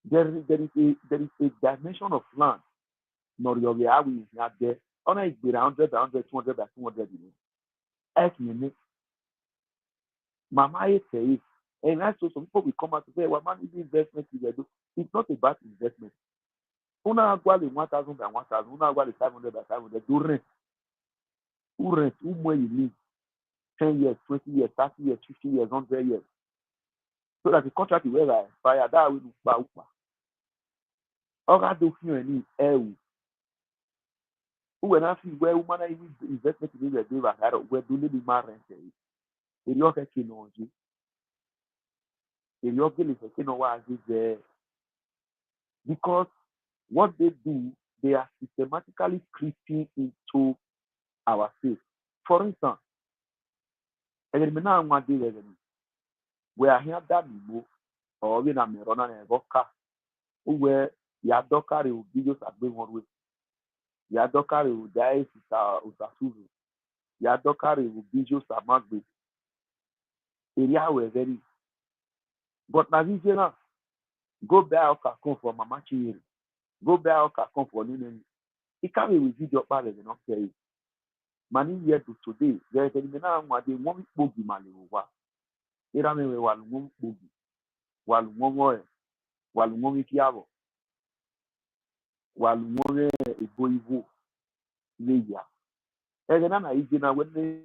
There is a dimension of land. Nor your reality is not there. On a 100, 200, 200. Mama says, and also some people will come out to say, well, man, this investment is it's not about investment. Una guali 1,000 by 1,000, una guali 500 by 500. Do rent. Who rent? Where you live? 10 years, 20 years, 30 years, 50 years, 100 years. So that the contract will expire. That will be Oga do feel any who when I see where woman even investment in the day where do they be rent? If you're taking on you, if you're getting a king of there, because what they do, they are systematically creeping into our faith. For instance, we are here that or we are running a vodka where Yadokari will be just at one way. Yadokari will die Usasuzu. Yadokari will be just a magbe. Area were very. But now, go back come for Mama Chiri. Go back come for Nini. It can't be with your father and not say. Mani here to today, there is a minimum what they want boogie mali over. Irame while one boogie, while one more, while one kiavo, while one a boivo, Leia. And then I is when they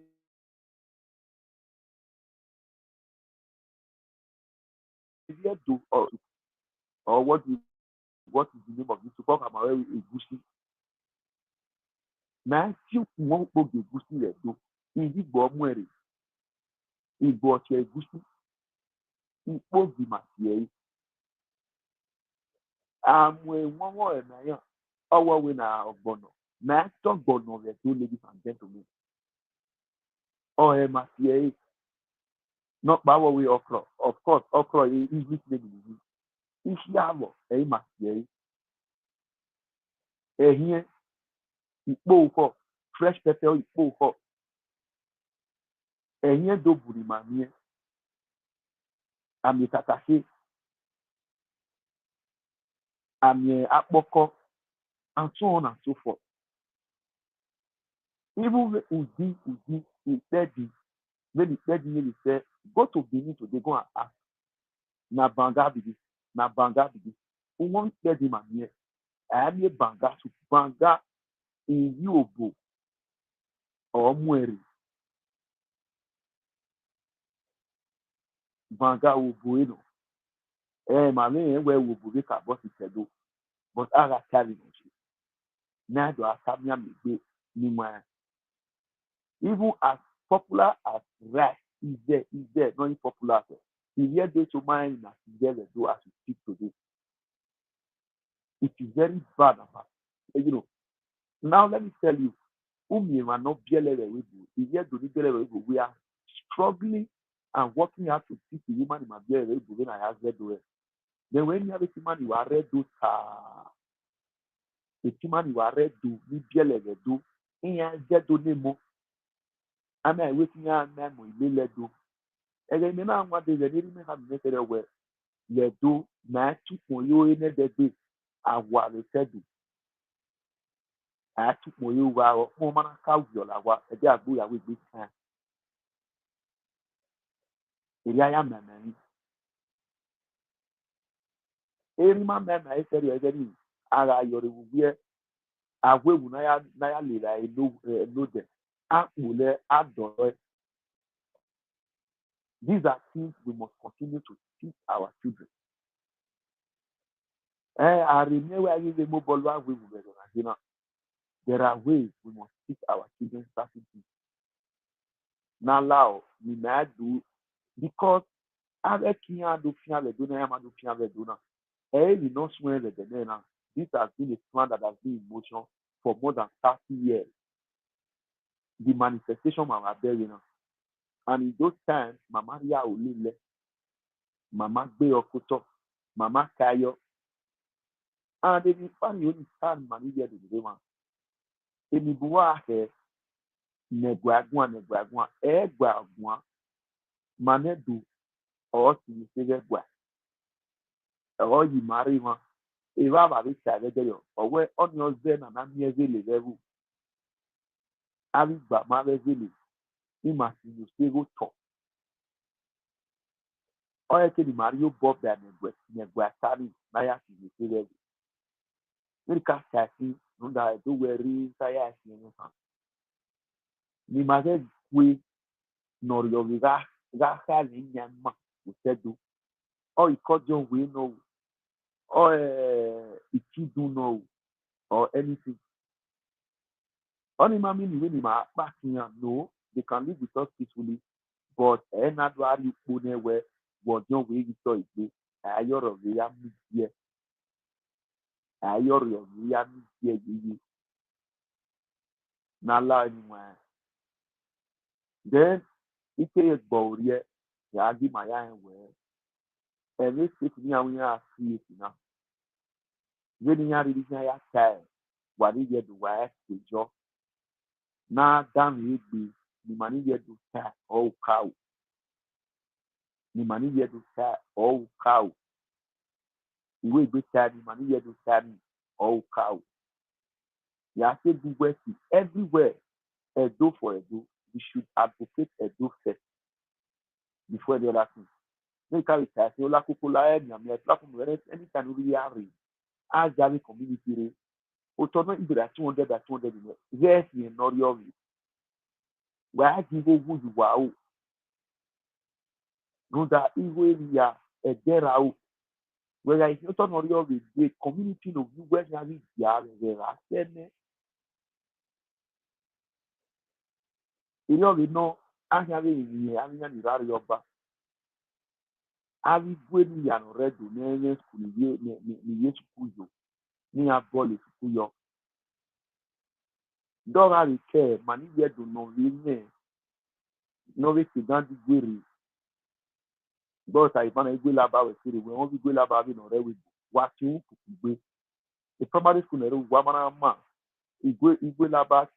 do or what is the name of this to talk about a bushi Na si won po egusi re do. Igbo mwere. Igbo che egusi. Ikpo bi ma tie. Amwe won e na yan. Owo we na ogbono. Na to ogbono re do, ladies and gentlemen. O e ma tie. Not power way okra. Of course, okra is English name. Ishi alo e ma tie. Ehie ikpo ụkọ fresh pepper ikpo ụkọ ehie doburi ma mie ami tatase ami akpọkọ and so on and so forth. Even udi ikpedi when ikpedi really say go to Benin today, go and ask na banga bidi na banga bidi won ikpedi ma mie ami banga soup banga in yobo or mwere banga obo eno ma me we wobo be ka boss itedo but aga carry no na do asamia megbe ni mwa. Even as popular as rice is there, not popular. The year day to mine as there do as we speak today. It is very bad about you know. Now let me tell you, we are not the year do we are struggling and working hard to teach the human in my when I ask them to. Then when you have a human you are ready to the human you are ready to be do in your do nemo. Ama wetin ya na mo ile ledo ege mi na nwa de ni mi ha mi tere we ledo na tupo yo ene de be awa le tedu a tupo yo wa o mo mana ka wi la wa e de agbo ya we gbe kan eri aya mama eri ma mama e tere ni ara yori wu ye agwewu na ya le la no de akule adore. These are things we must continue to teach our children. I remember I use the mobile one. There are ways we must teach our children certain things. Now, allow me may do because avec qui a do fian le dona yama do fian le dona. We not swear the now. This has been a plan that has been in motion for more than 30 years. The manifestation of our burying now. And in those times, Mama Ria Olile, Mama Beokoto, Mama Kayo, and they find you stand Mania de Dema. Emi bua he negwagwa egwagwa manedu or si segwa or yi mari ma eva ba bi sa de yo owe onyo ze na mi ezele level abi gba ma ezele ni ma si yo sego to o ye ke di mario bob da negwa tari na ya si yo sego ni ka sa si no da do weri sa ya si no fa ni ma ge kwe no yo ga ha ni nyama usedu o ikojo we no or if you do know or anything. Only mammy when you are back here, no, they can live with us peacefully, but another you put where what your way you saw it. I your of the yam here. I your of the yam here. Nala anywhere. Then it is about here. I give my eye where every six year we are free now. When you are reading your child, what is your wife to job? Na dam egbe ni mani ye do ta o cow ni mani ye do ta o cow iwe egbe ta ni mani ye do ta ni o cow ya say do west everywhere edo for edo we should advocate edo first before the other thing make carry say ola koko la e nyame e platform anytime we are ready as jami community re o to no ibira 200 yes ni no rio wàá di gbogbo ìwà o nùdà ìwé ìyá ẹ̀dẹ́ra o wẹ̀rẹ̀ ìṣẹ́tọ̀ náà rí ọ̀rẹ́ ìgbé community no bí wẹ́n yàrá ìdí ààrẹ rẹ̀ rà sẹ́nẹ́ Iri we no ahia we ni ahia ni rari yoba. Abi gwe ni ya no redo na school ni ye school yo. Ni a ball school yo. Dora ri ke mani ye do no we ne. No we ti dan di gwere. But I ban igwe laba we sire we won bi gwe laba bi no re we wa ti un kugbe. The primary school na wa mana ma igwe laba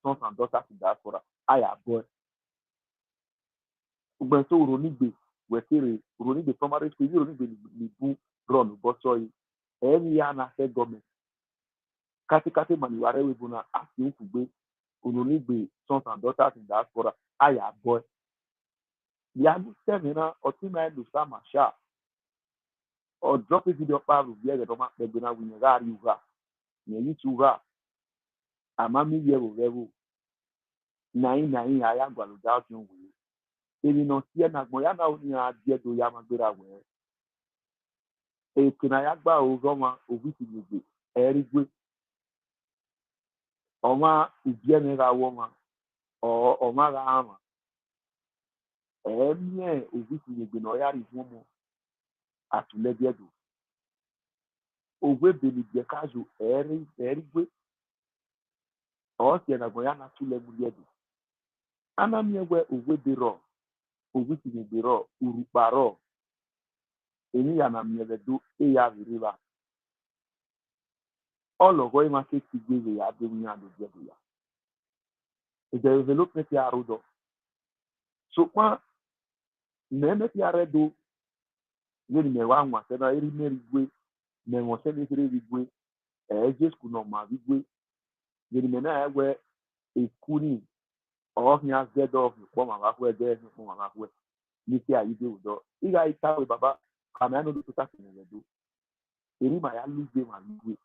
sons and daughters in diaspora. Aya boy. Ugbe so Ronigbe we sire Ronigbe primary school Ronigbe ni bu run bo so yi. Any ya na state government. Kati mani ware we bu na ati un kugbe Ronigbe sons and daughters in diaspora. Aya boy. Yalu semina otima elu sama sha. Or drop a video file via the Roma Beguna Winera Yuga. Neyi Tuga. Amami Yevo Revo. Nine Ayagua without you. Eni no siena Moyana Unia Dieto Yamagura where. A Kunayagba o Roma o Wiki Erigwe. Oma Ubianera woman or Omara Ama. Emye o Wiki Binoyari Homo at Legedo. Owe Beni Biakajo Erigwe. Or Siena Goyana to Lemuyedo. Anamiewe owe biro, owe tinye biro, uruparo. Eni ya na mievedo eya viriva. Olo goe make tigwe ya ademi ya dojedo ya. E development ya rudo. So kwa neme ya redo yeni mewa mwa sena eri merigwe, mengo sene eri rigwe, ejes kuno ma rigwe. Yeni mena ewe ekuni ohnya zedo of mama wakwe de mama wakwe. Nisi ayibe udo. Iga itawe baba kama no do taka nedo. Eri ma ya lugbe ma lugbe.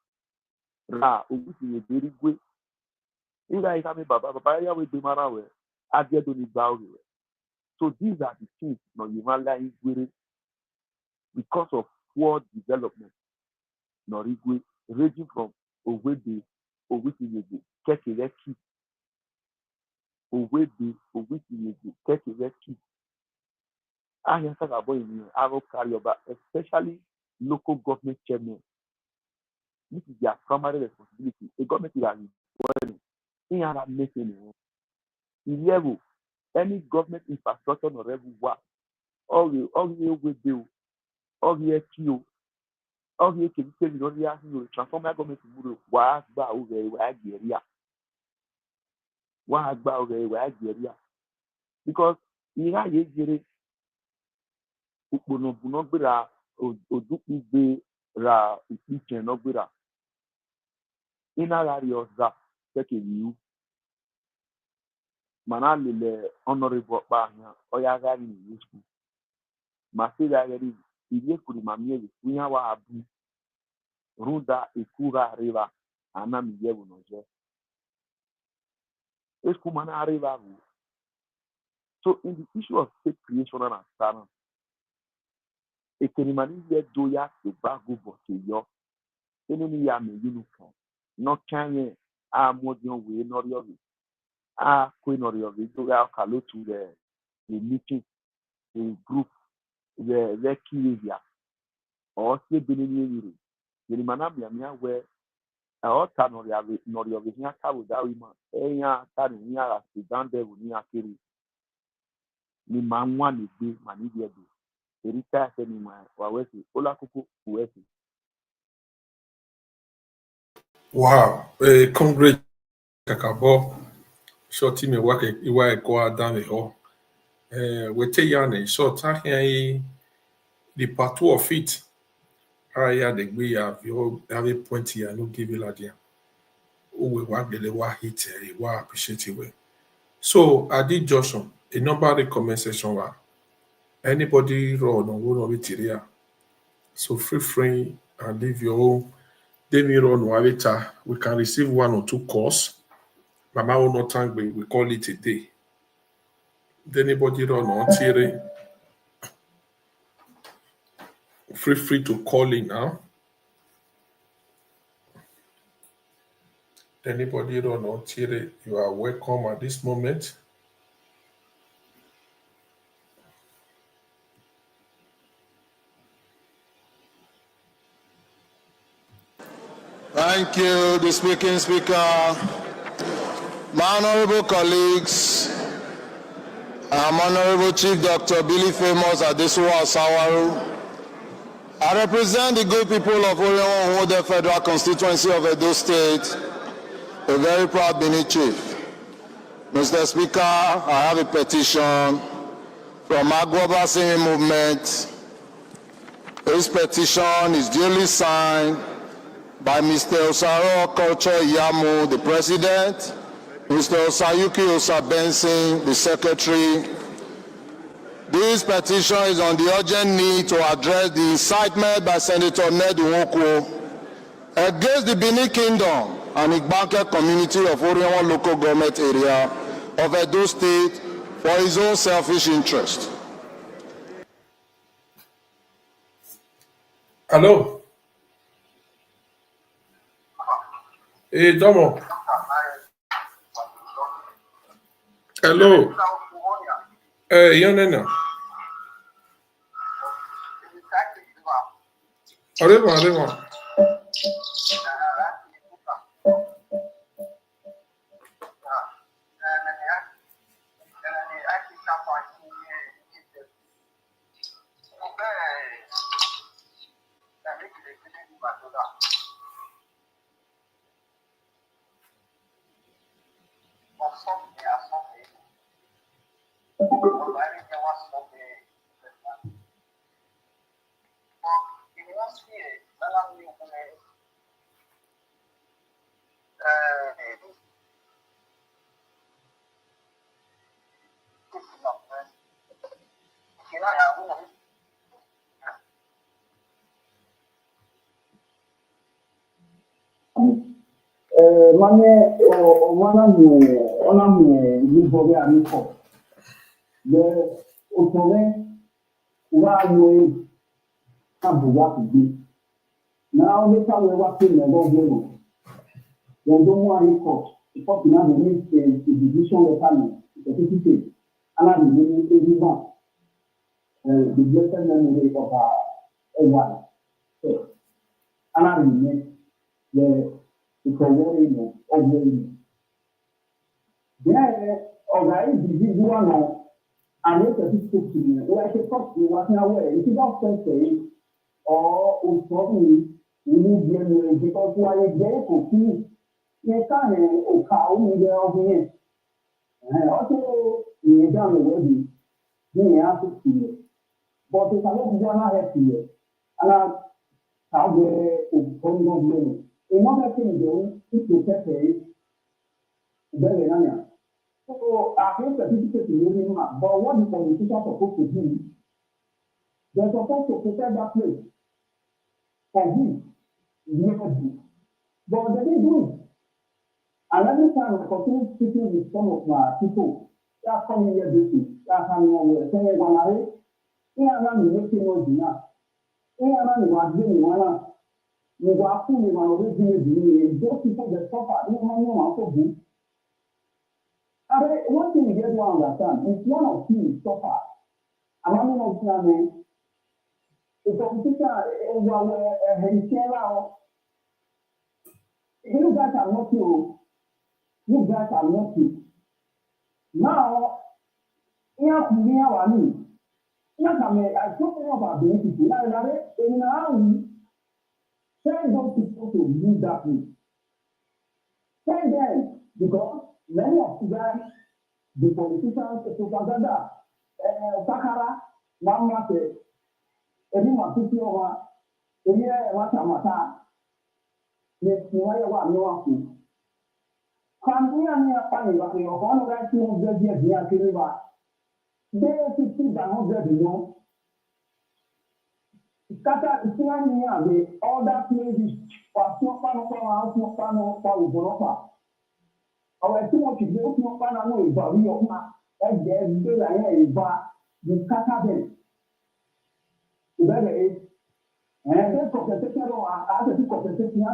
Ra ogusi eberi gwe. Iga ikame baba ya we be mara we. Agedo ni bawe. So these are the things no yimala igwe because of poor development. No rigwe ranging from Owebe, Owiti Kekeleki, Owebe, Owiti Kekeleki. I have talked about in Arrow Carrioba, especially local government chairmen. This is their primary responsibility. The government is important. In our making in level, any government infrastructure or level work, all the way do, all the QO, all the can transform our government to work by area. Work by area. Because in our area, Ubonobunogbera, Odukube, Ra, Upichenogbera. In our area, that take a view. Manali le honorable Bahia, Oyagari in school. Masiri, Ile Kurimami, Winyawa Abu, Ruda, Ikura River, Anami Yevunoje. Eskumana River. So, in the issue of state creation and talent, a Kenimani Doya to Bagu Boteyo, enemy Yame Yunuka, not Kanye, Modion way, nor Yogi. Queen or Yogi, Kalo to the meeting, the group, the key area, or say Benin. The Manamia where all time or Yogi without him, Aya, Tania, Sudan, Devil, Nia Kiri. Ni mamwa ni be Manidia do. The retire anymore, Wawesi, Olakuku, Wesi. Wow, congrats, Kakabo. Shorty me work iwa go down the hall. We tell you, so talking the part two of it. I had the way have a point here, no give you idea. Oh, we work the wa hit, we appreciate it. So I did Joshua, a number of comment section. Anybody run or one of it here. So feel free and leave your own. Demi run later. We can receive 1 or 2 calls. Mama will not thank me. We call it a day. Anybody run on Thierry, feel free to call in now. Anybody run on Thierry, you are welcome at this moment. Thank you, the speaking speaker. My honorable colleagues, I'm Honorable Chief Dr. Billy Famous Adesuwa Sawaru. I represent the good people of Oyanmiri Pipo Federal Constituency of Edo State, a very proud Benin chief. Mr. Speaker, I have a petition from Agwoba Singing Movement. This petition is duly signed by Mr. Osaro Culture Yamu, the President, Mr. Osayuki Osabensin, the Secretary. This petition is on the urgent need to address the incitement by Senator Ned Nwoko against the Benin Kingdom and Igbanke community of Oyanmiri local government area of Edo State for his own selfish interest. Hello? Hey, Tomo. Hello? Hey, Yonena. Arriba. Mane ona me libobe amiko. The otome wa yo abuwa kubi. Now we can we wa pin no go. Then do mo amiko. Because now the next division letter the certificate. And I mean everyone. The blessed memory of a one. So and I mean the Ikowori Ogweri. There, Ogai individual now, and yet a certificate to me, where I can talk to you what now where if you don't say or probably you need them because why you get confused. You can't or cow me there over here. And also, you done already, you have to see it. But if I don't want to have to and I have the only another thing though, if you can say, very nice. So I have certificate in using map, but what the politicians are supposed to do, they're supposed to prepare that place for him, but they didn't do it. And every time I continue speaking with some of my people, they are coming here this week, they are coming over, saying, "One are they are not making no dinner. They are not doing one. You are fooling one of the those people that suffer, they don't know how to do." One thing you get to understand is one of you suffer. And I'm not saying the competition you guys are not you. You guys are not you. Now, here we are. I talk about the people. Now, send those people to leave that way. Send them because many of you guys, the politicians, the propaganda, Sakara, Mamate, everyone picking over, Mata, let's know what you want to. Come here, one of the things that you are giving back. They are not there, you know. Kata ikiwanya the other places for pano for Ugonopa. Our two of you don't know about Rioma, and there's still the Kata them. And then compensation or other compensation.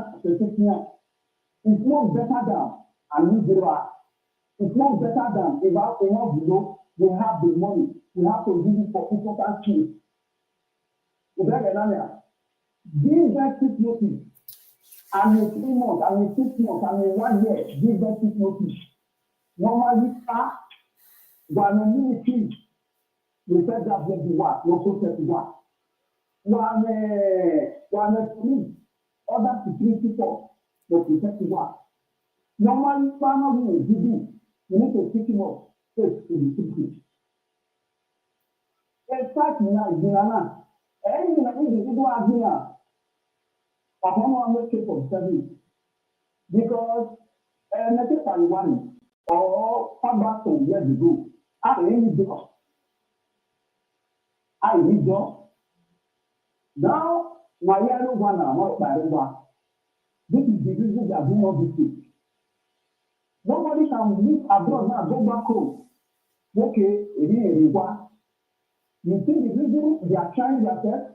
It's not better than and it's not better than if I enough below, we have the money, we have to use it for important things. Give that 6 notice, and in 3 months, and in 6 months, and in 1 year, give that 6 notice. Normally, when a military, we said that they do what, no process what. When a police, other security force, no process what. Normally, farmer will give you need to pick him up, take to the secret. In fact, now, anything that individual has been upon one case of service, because necessarily one or come back from years ago, I need job. I need job. Now, my yellow one are not by one. This is the reason they are doing all this thing. Nobody can live abroad now, go back home. Okay, you see the reason they are trying their best,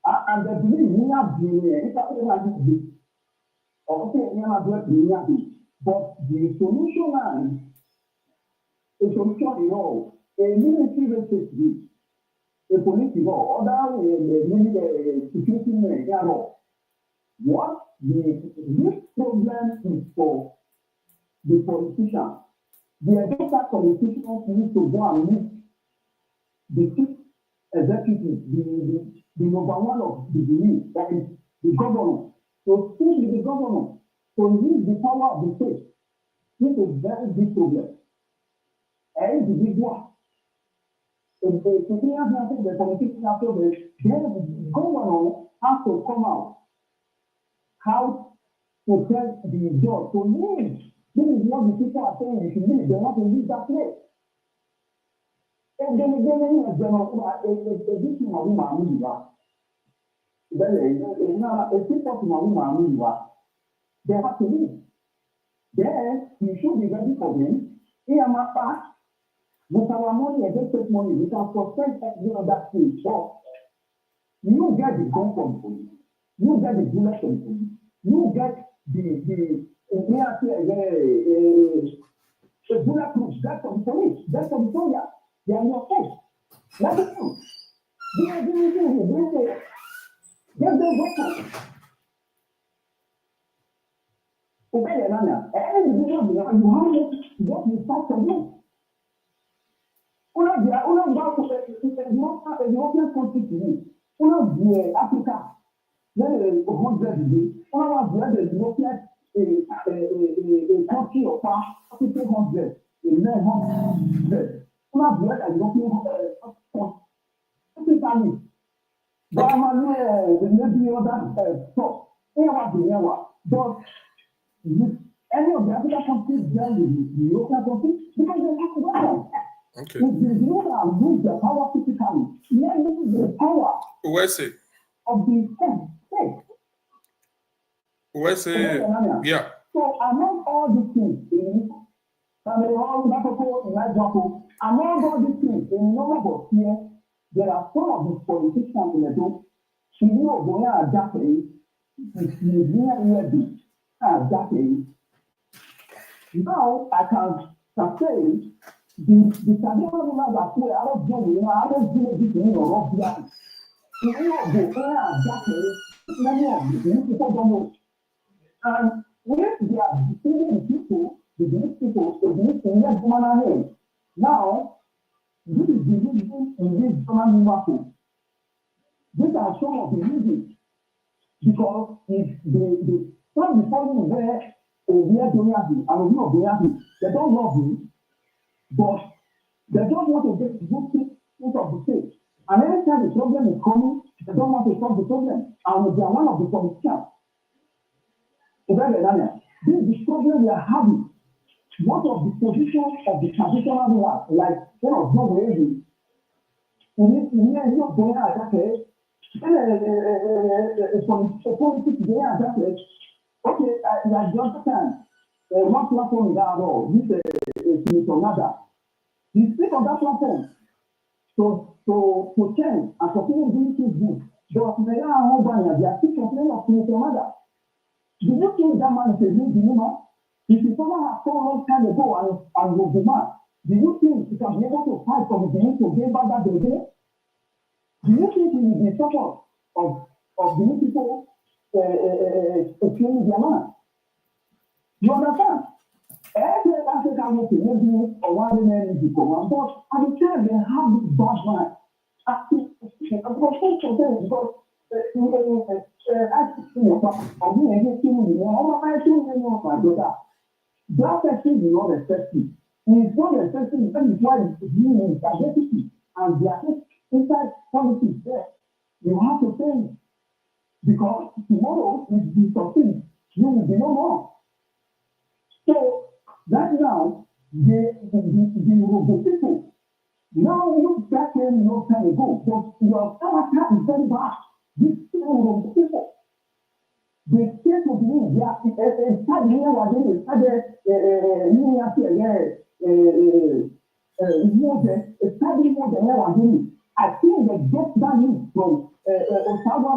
and they believe we have been but the solution now is a solution in all. A military racist, a police law, other security law. What this problem is for the politicians. The elected politicians need to go and meet the chief executive, the number one of the belief, that is the governor. So speak with the governor, to use the power of the state. This is a very big problem. And individual. If the politicians after this, then the governor has to come out. How to tell the judge to leave. This is what the people are saying you should leave. They want to leave that place. And then again, a victim of Mamma. They have to leave. Then you should be ready for them. Here, my past, with our money, and just take money, we can suspend every other stage. So, you get the gun from police, you get the bullet from police, you get the bulletproof, that's from police, that's from soldiers. They are in your face. Let it go. They are doing it. Get them weapons. Obey the manner. And you have what you start from you. Una about a European country to you. Una Africa. Then 100 days. Una about the European a country of 100, 900. Una about a European country. But maybe other stuff. But any of the African countries deal with the European countries because they have weapons. Okay. If the Europeans lose their power physically, they lose the power of the state. Yeah. So among all these things, among all these things, in number of here, there are some of these politicians in the group. Now I can say the traditional rulers are clear. I don't do this in your rough yard. If you go many of these people don't know. And if they are deceiving people, these people, to believe in their human name. Now, this is the reason in this human miracle. These are some of the reasons. Because if they stand before you where they don't love you, but they don't want to get good things out of the state. And every time the problem is coming, they don't want to solve the problem. And they are one of the politicians. This is the problem we are having. What of the positions of the traditional rulers, like John Wavy, okay, like the other time, one platform is that all. This is another. You speak on that platform to change and continue doing things good. But they are still complaining of another. Do you think that man is a new believer? If his father has so long time ago and was the man, do you think he can be able to fight from the beginning to gain back that day? Do you think he will be support of the new people claiming their man? You understand? Every African will maybe or one man is become, but at the time they have this bad mind. Because that person will not respect you. He is not respecting you. That is why he is advocacy and their inside policies there. You have to pay because tomorrow if you succeed, you will be no more. So right now, the people now look back in no time ago, but your character is very bad. These people. They say to believe that it's sad here was in I think they get that news from Osawa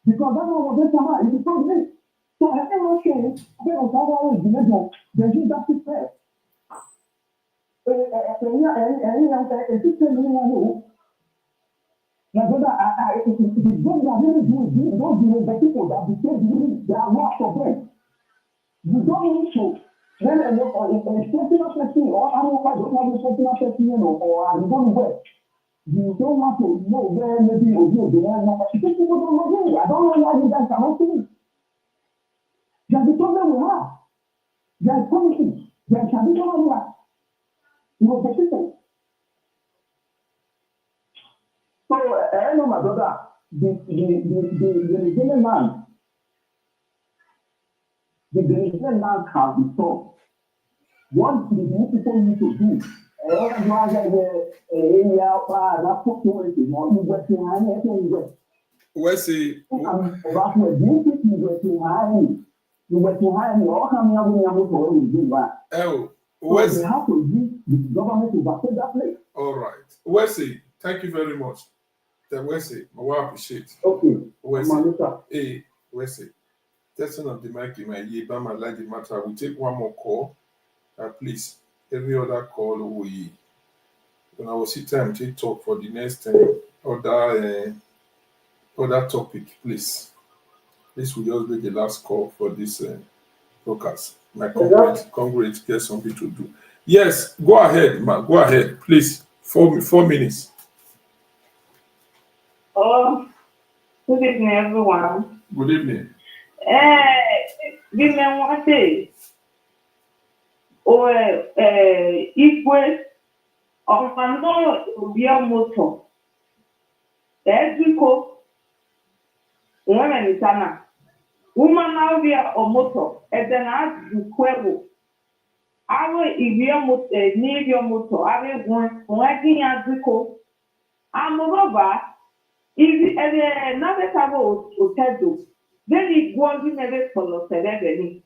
because that's what they come out. It's from me. So I think okay, then Osawa they use that to say. Now, brother, it's what we are really doing. Those the people that became they are not for them. You don't need to. Then a personal person or I don't have a personal person, or I'm going where. You don't want to know where maybe you'll be the one. Because people don't know you. I don't know why you guys cannot see. That's the problem we have. There's policy. There's traditional life. The people. So, I know my brother, the Venezuelan man, can be solved. What the people need to do, Where's they have to use the government to vacate that place. All right. Wesley, thank you very much. Wesley, I appreciate. Okay. Wesley, hey, Wesley, testing of the mic in my ear, but my like the matter. We'll take one more call. Please, every other call when I will see time to talk for the next other topic, please. This will just be the last call for this broadcast. My congregate get something to do. Yes, go ahead, ma. Go ahead, please. 4 minutes. Oh, good evening, everyone. Good evening. Women want to or equal of no real motor. Equal women is an woman now we are a motor, and then I do quevo. I will if motor, need your motor. I will want working as equal. I'm a robber. If another table hotel, then it was in a follow celebrity.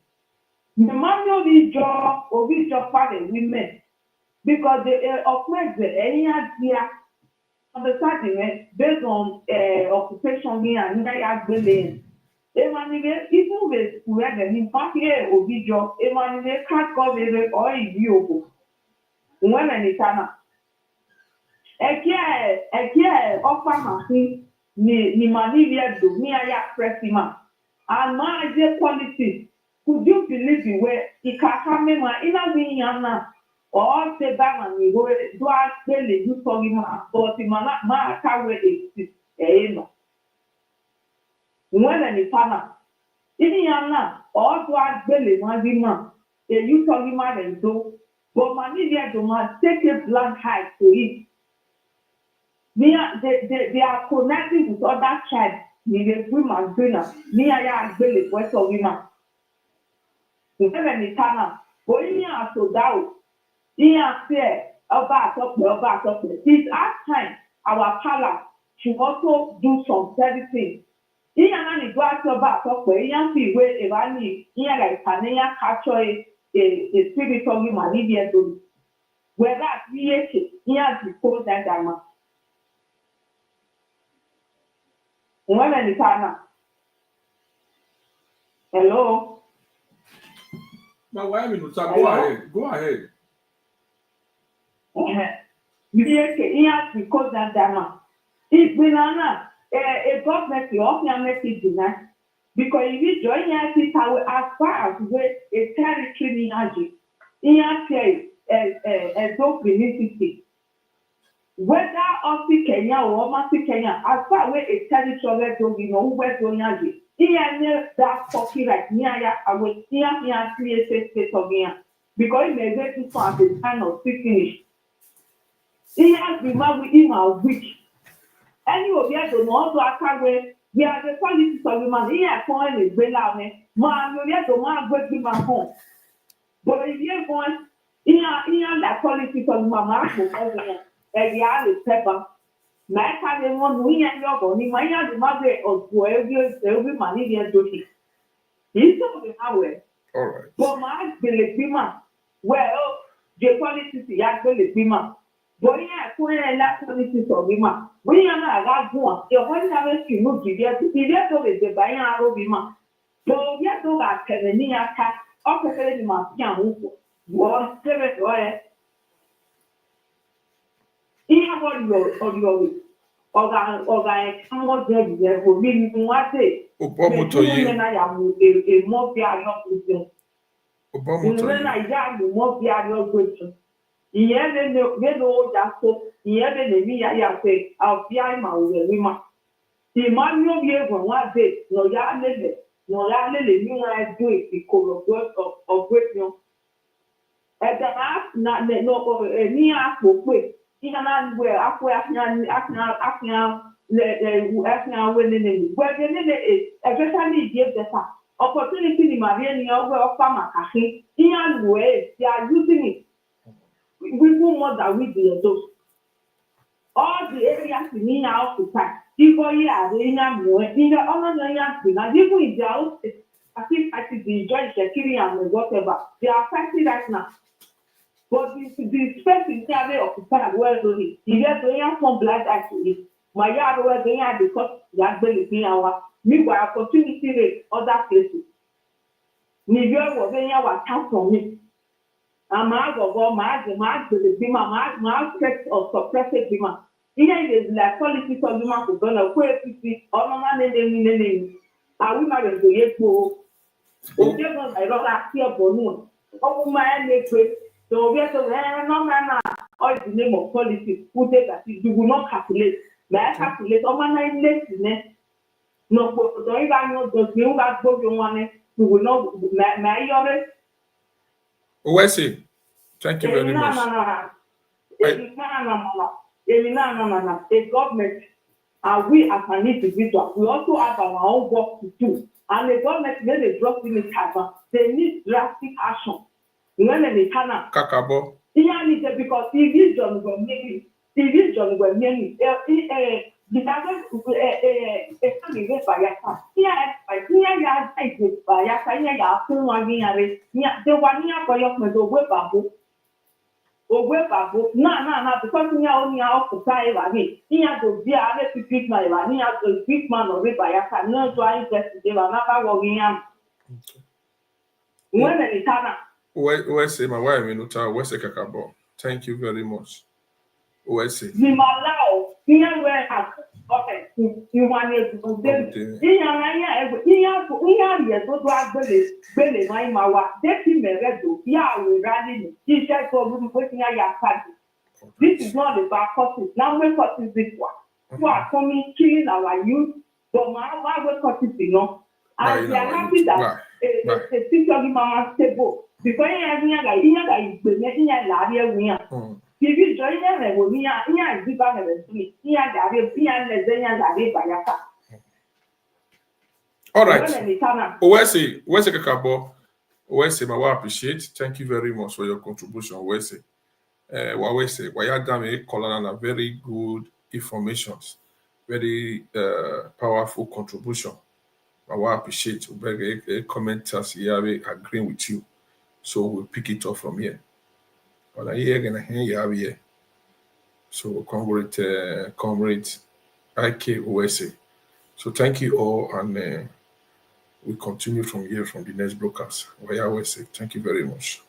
The manual is job or this job for the women because they operate the any idea on the starting based on occupation and I building. Emanile, even with where the impact or be job, Emanile can't cover or you. When any time. Eke offer machine ni manivia do ni aya pressima. And my quality. Could you believe the way it can come in a vinyana or say that man you go do I tell you for him but my car will exist. When any partner in yana or do I belly my vima you told him and do but manivia do not take a blank height to it. They are connecting with other tribes. They women doing me I believe what's of women. Even the Tana, going out to doubt, about it's our time, our palace should also do some certain things. In an about young people, if I need, like Tanea capture a spiritual human, whether we here before that dama. When the Tana. Hello. Now, why me? Go ahead. Go ahead. Because that dama. It's been a government of message because if you join as far as a territory in a dog beneficity. Whether of Kenya or Masi Kenya, as far as a territory where don't that copyright near I will near create state of because it may get to pass the kind of finish. He has been married with him a week. Anyway, we are the ones who are we are the politics of the man. He has found his way out. Man, you have the one going to my home. But if you're going, he has that politics of the man. And he has a pepper. My father won we and your body. My other mother of every man in your duty. He's talking away. All right. But my belief, well, the politics is actually bima. But yeah, that politics of bima. We are not that one. Your one have to move to the Bayan Robima. So yet to that Kevenia cat, opposite my young was 7 or in your organ somewhat dead there will be one day. Obamoto ye. I am a more piano. Obamoto When ye. I am more piano question. Yes, they know that so. Yes, they me. I say, I'll be my woman. The man will be able one day. No, ya lele. No, ya lele. You want to do it because of great you. At the last, not no near for quick. In an where after winning. Where the is especially give the opportunity in Mariani over Farmer Kashi. In way, they are using it. We do more than we do those. All the areas in Nina occupy. People here are in the honor now, people in their own I think I should enjoy security and whatever. They are fighting right now. But the space in there occupied well only. If you're doing some blood actually, my yard was doing because that's the our meanwhile opportunity rate other places. New York was doing our town from me. And my the bima, my sex of suppressive bima. Here is like politics of bima for gonna quit or no man name. I will not go yet for. Okay, I don't have here for no. Oh, my name. So we have to no man or the name of politics. Put it that you will not calculate. May I calculate? Oh, man, less no, don't even know those new guys go you want you will not may I Owesi, thank you very much. A government and we as an individual, we also have our own work to do. And the government made a drug limit happen. They need drastic action. When they can Kakabo. Because division will make the other family by Yaka. Here, I by Yaka, the 1 year for your Babu. No, because we are only out to say, he has to be a little bit my he has to big man or by Yaka, no trying to give another walking on. When they can. Owesi, my wife, Minuta, Owesi Kakabo. Thank you very much. Owesi. Nimalau, here where okay, you want to we are here to drag Billy, my mawa, that he may read to, we rallying, he said, for putting a yard party. This is not about causes, now we're causes this one. Who are coming, killing our youth, but why we're causes, you know. And we are happy that a sister of Mama stable. Because I if you join them, we are all right. Owesi Kakabo. Owesi, my wife appreciate. Thank you very much for your contribution, Owesi. Owesi, Wayadame Kolana, very good informations, very powerful contribution. I will appreciate commenters here agreeing with you. So we'll pick it up from here. But I hear gonna hear you here. So comrade IK Owesi. So thank you all, and we continue from here from the next broadcast. Thank you very much.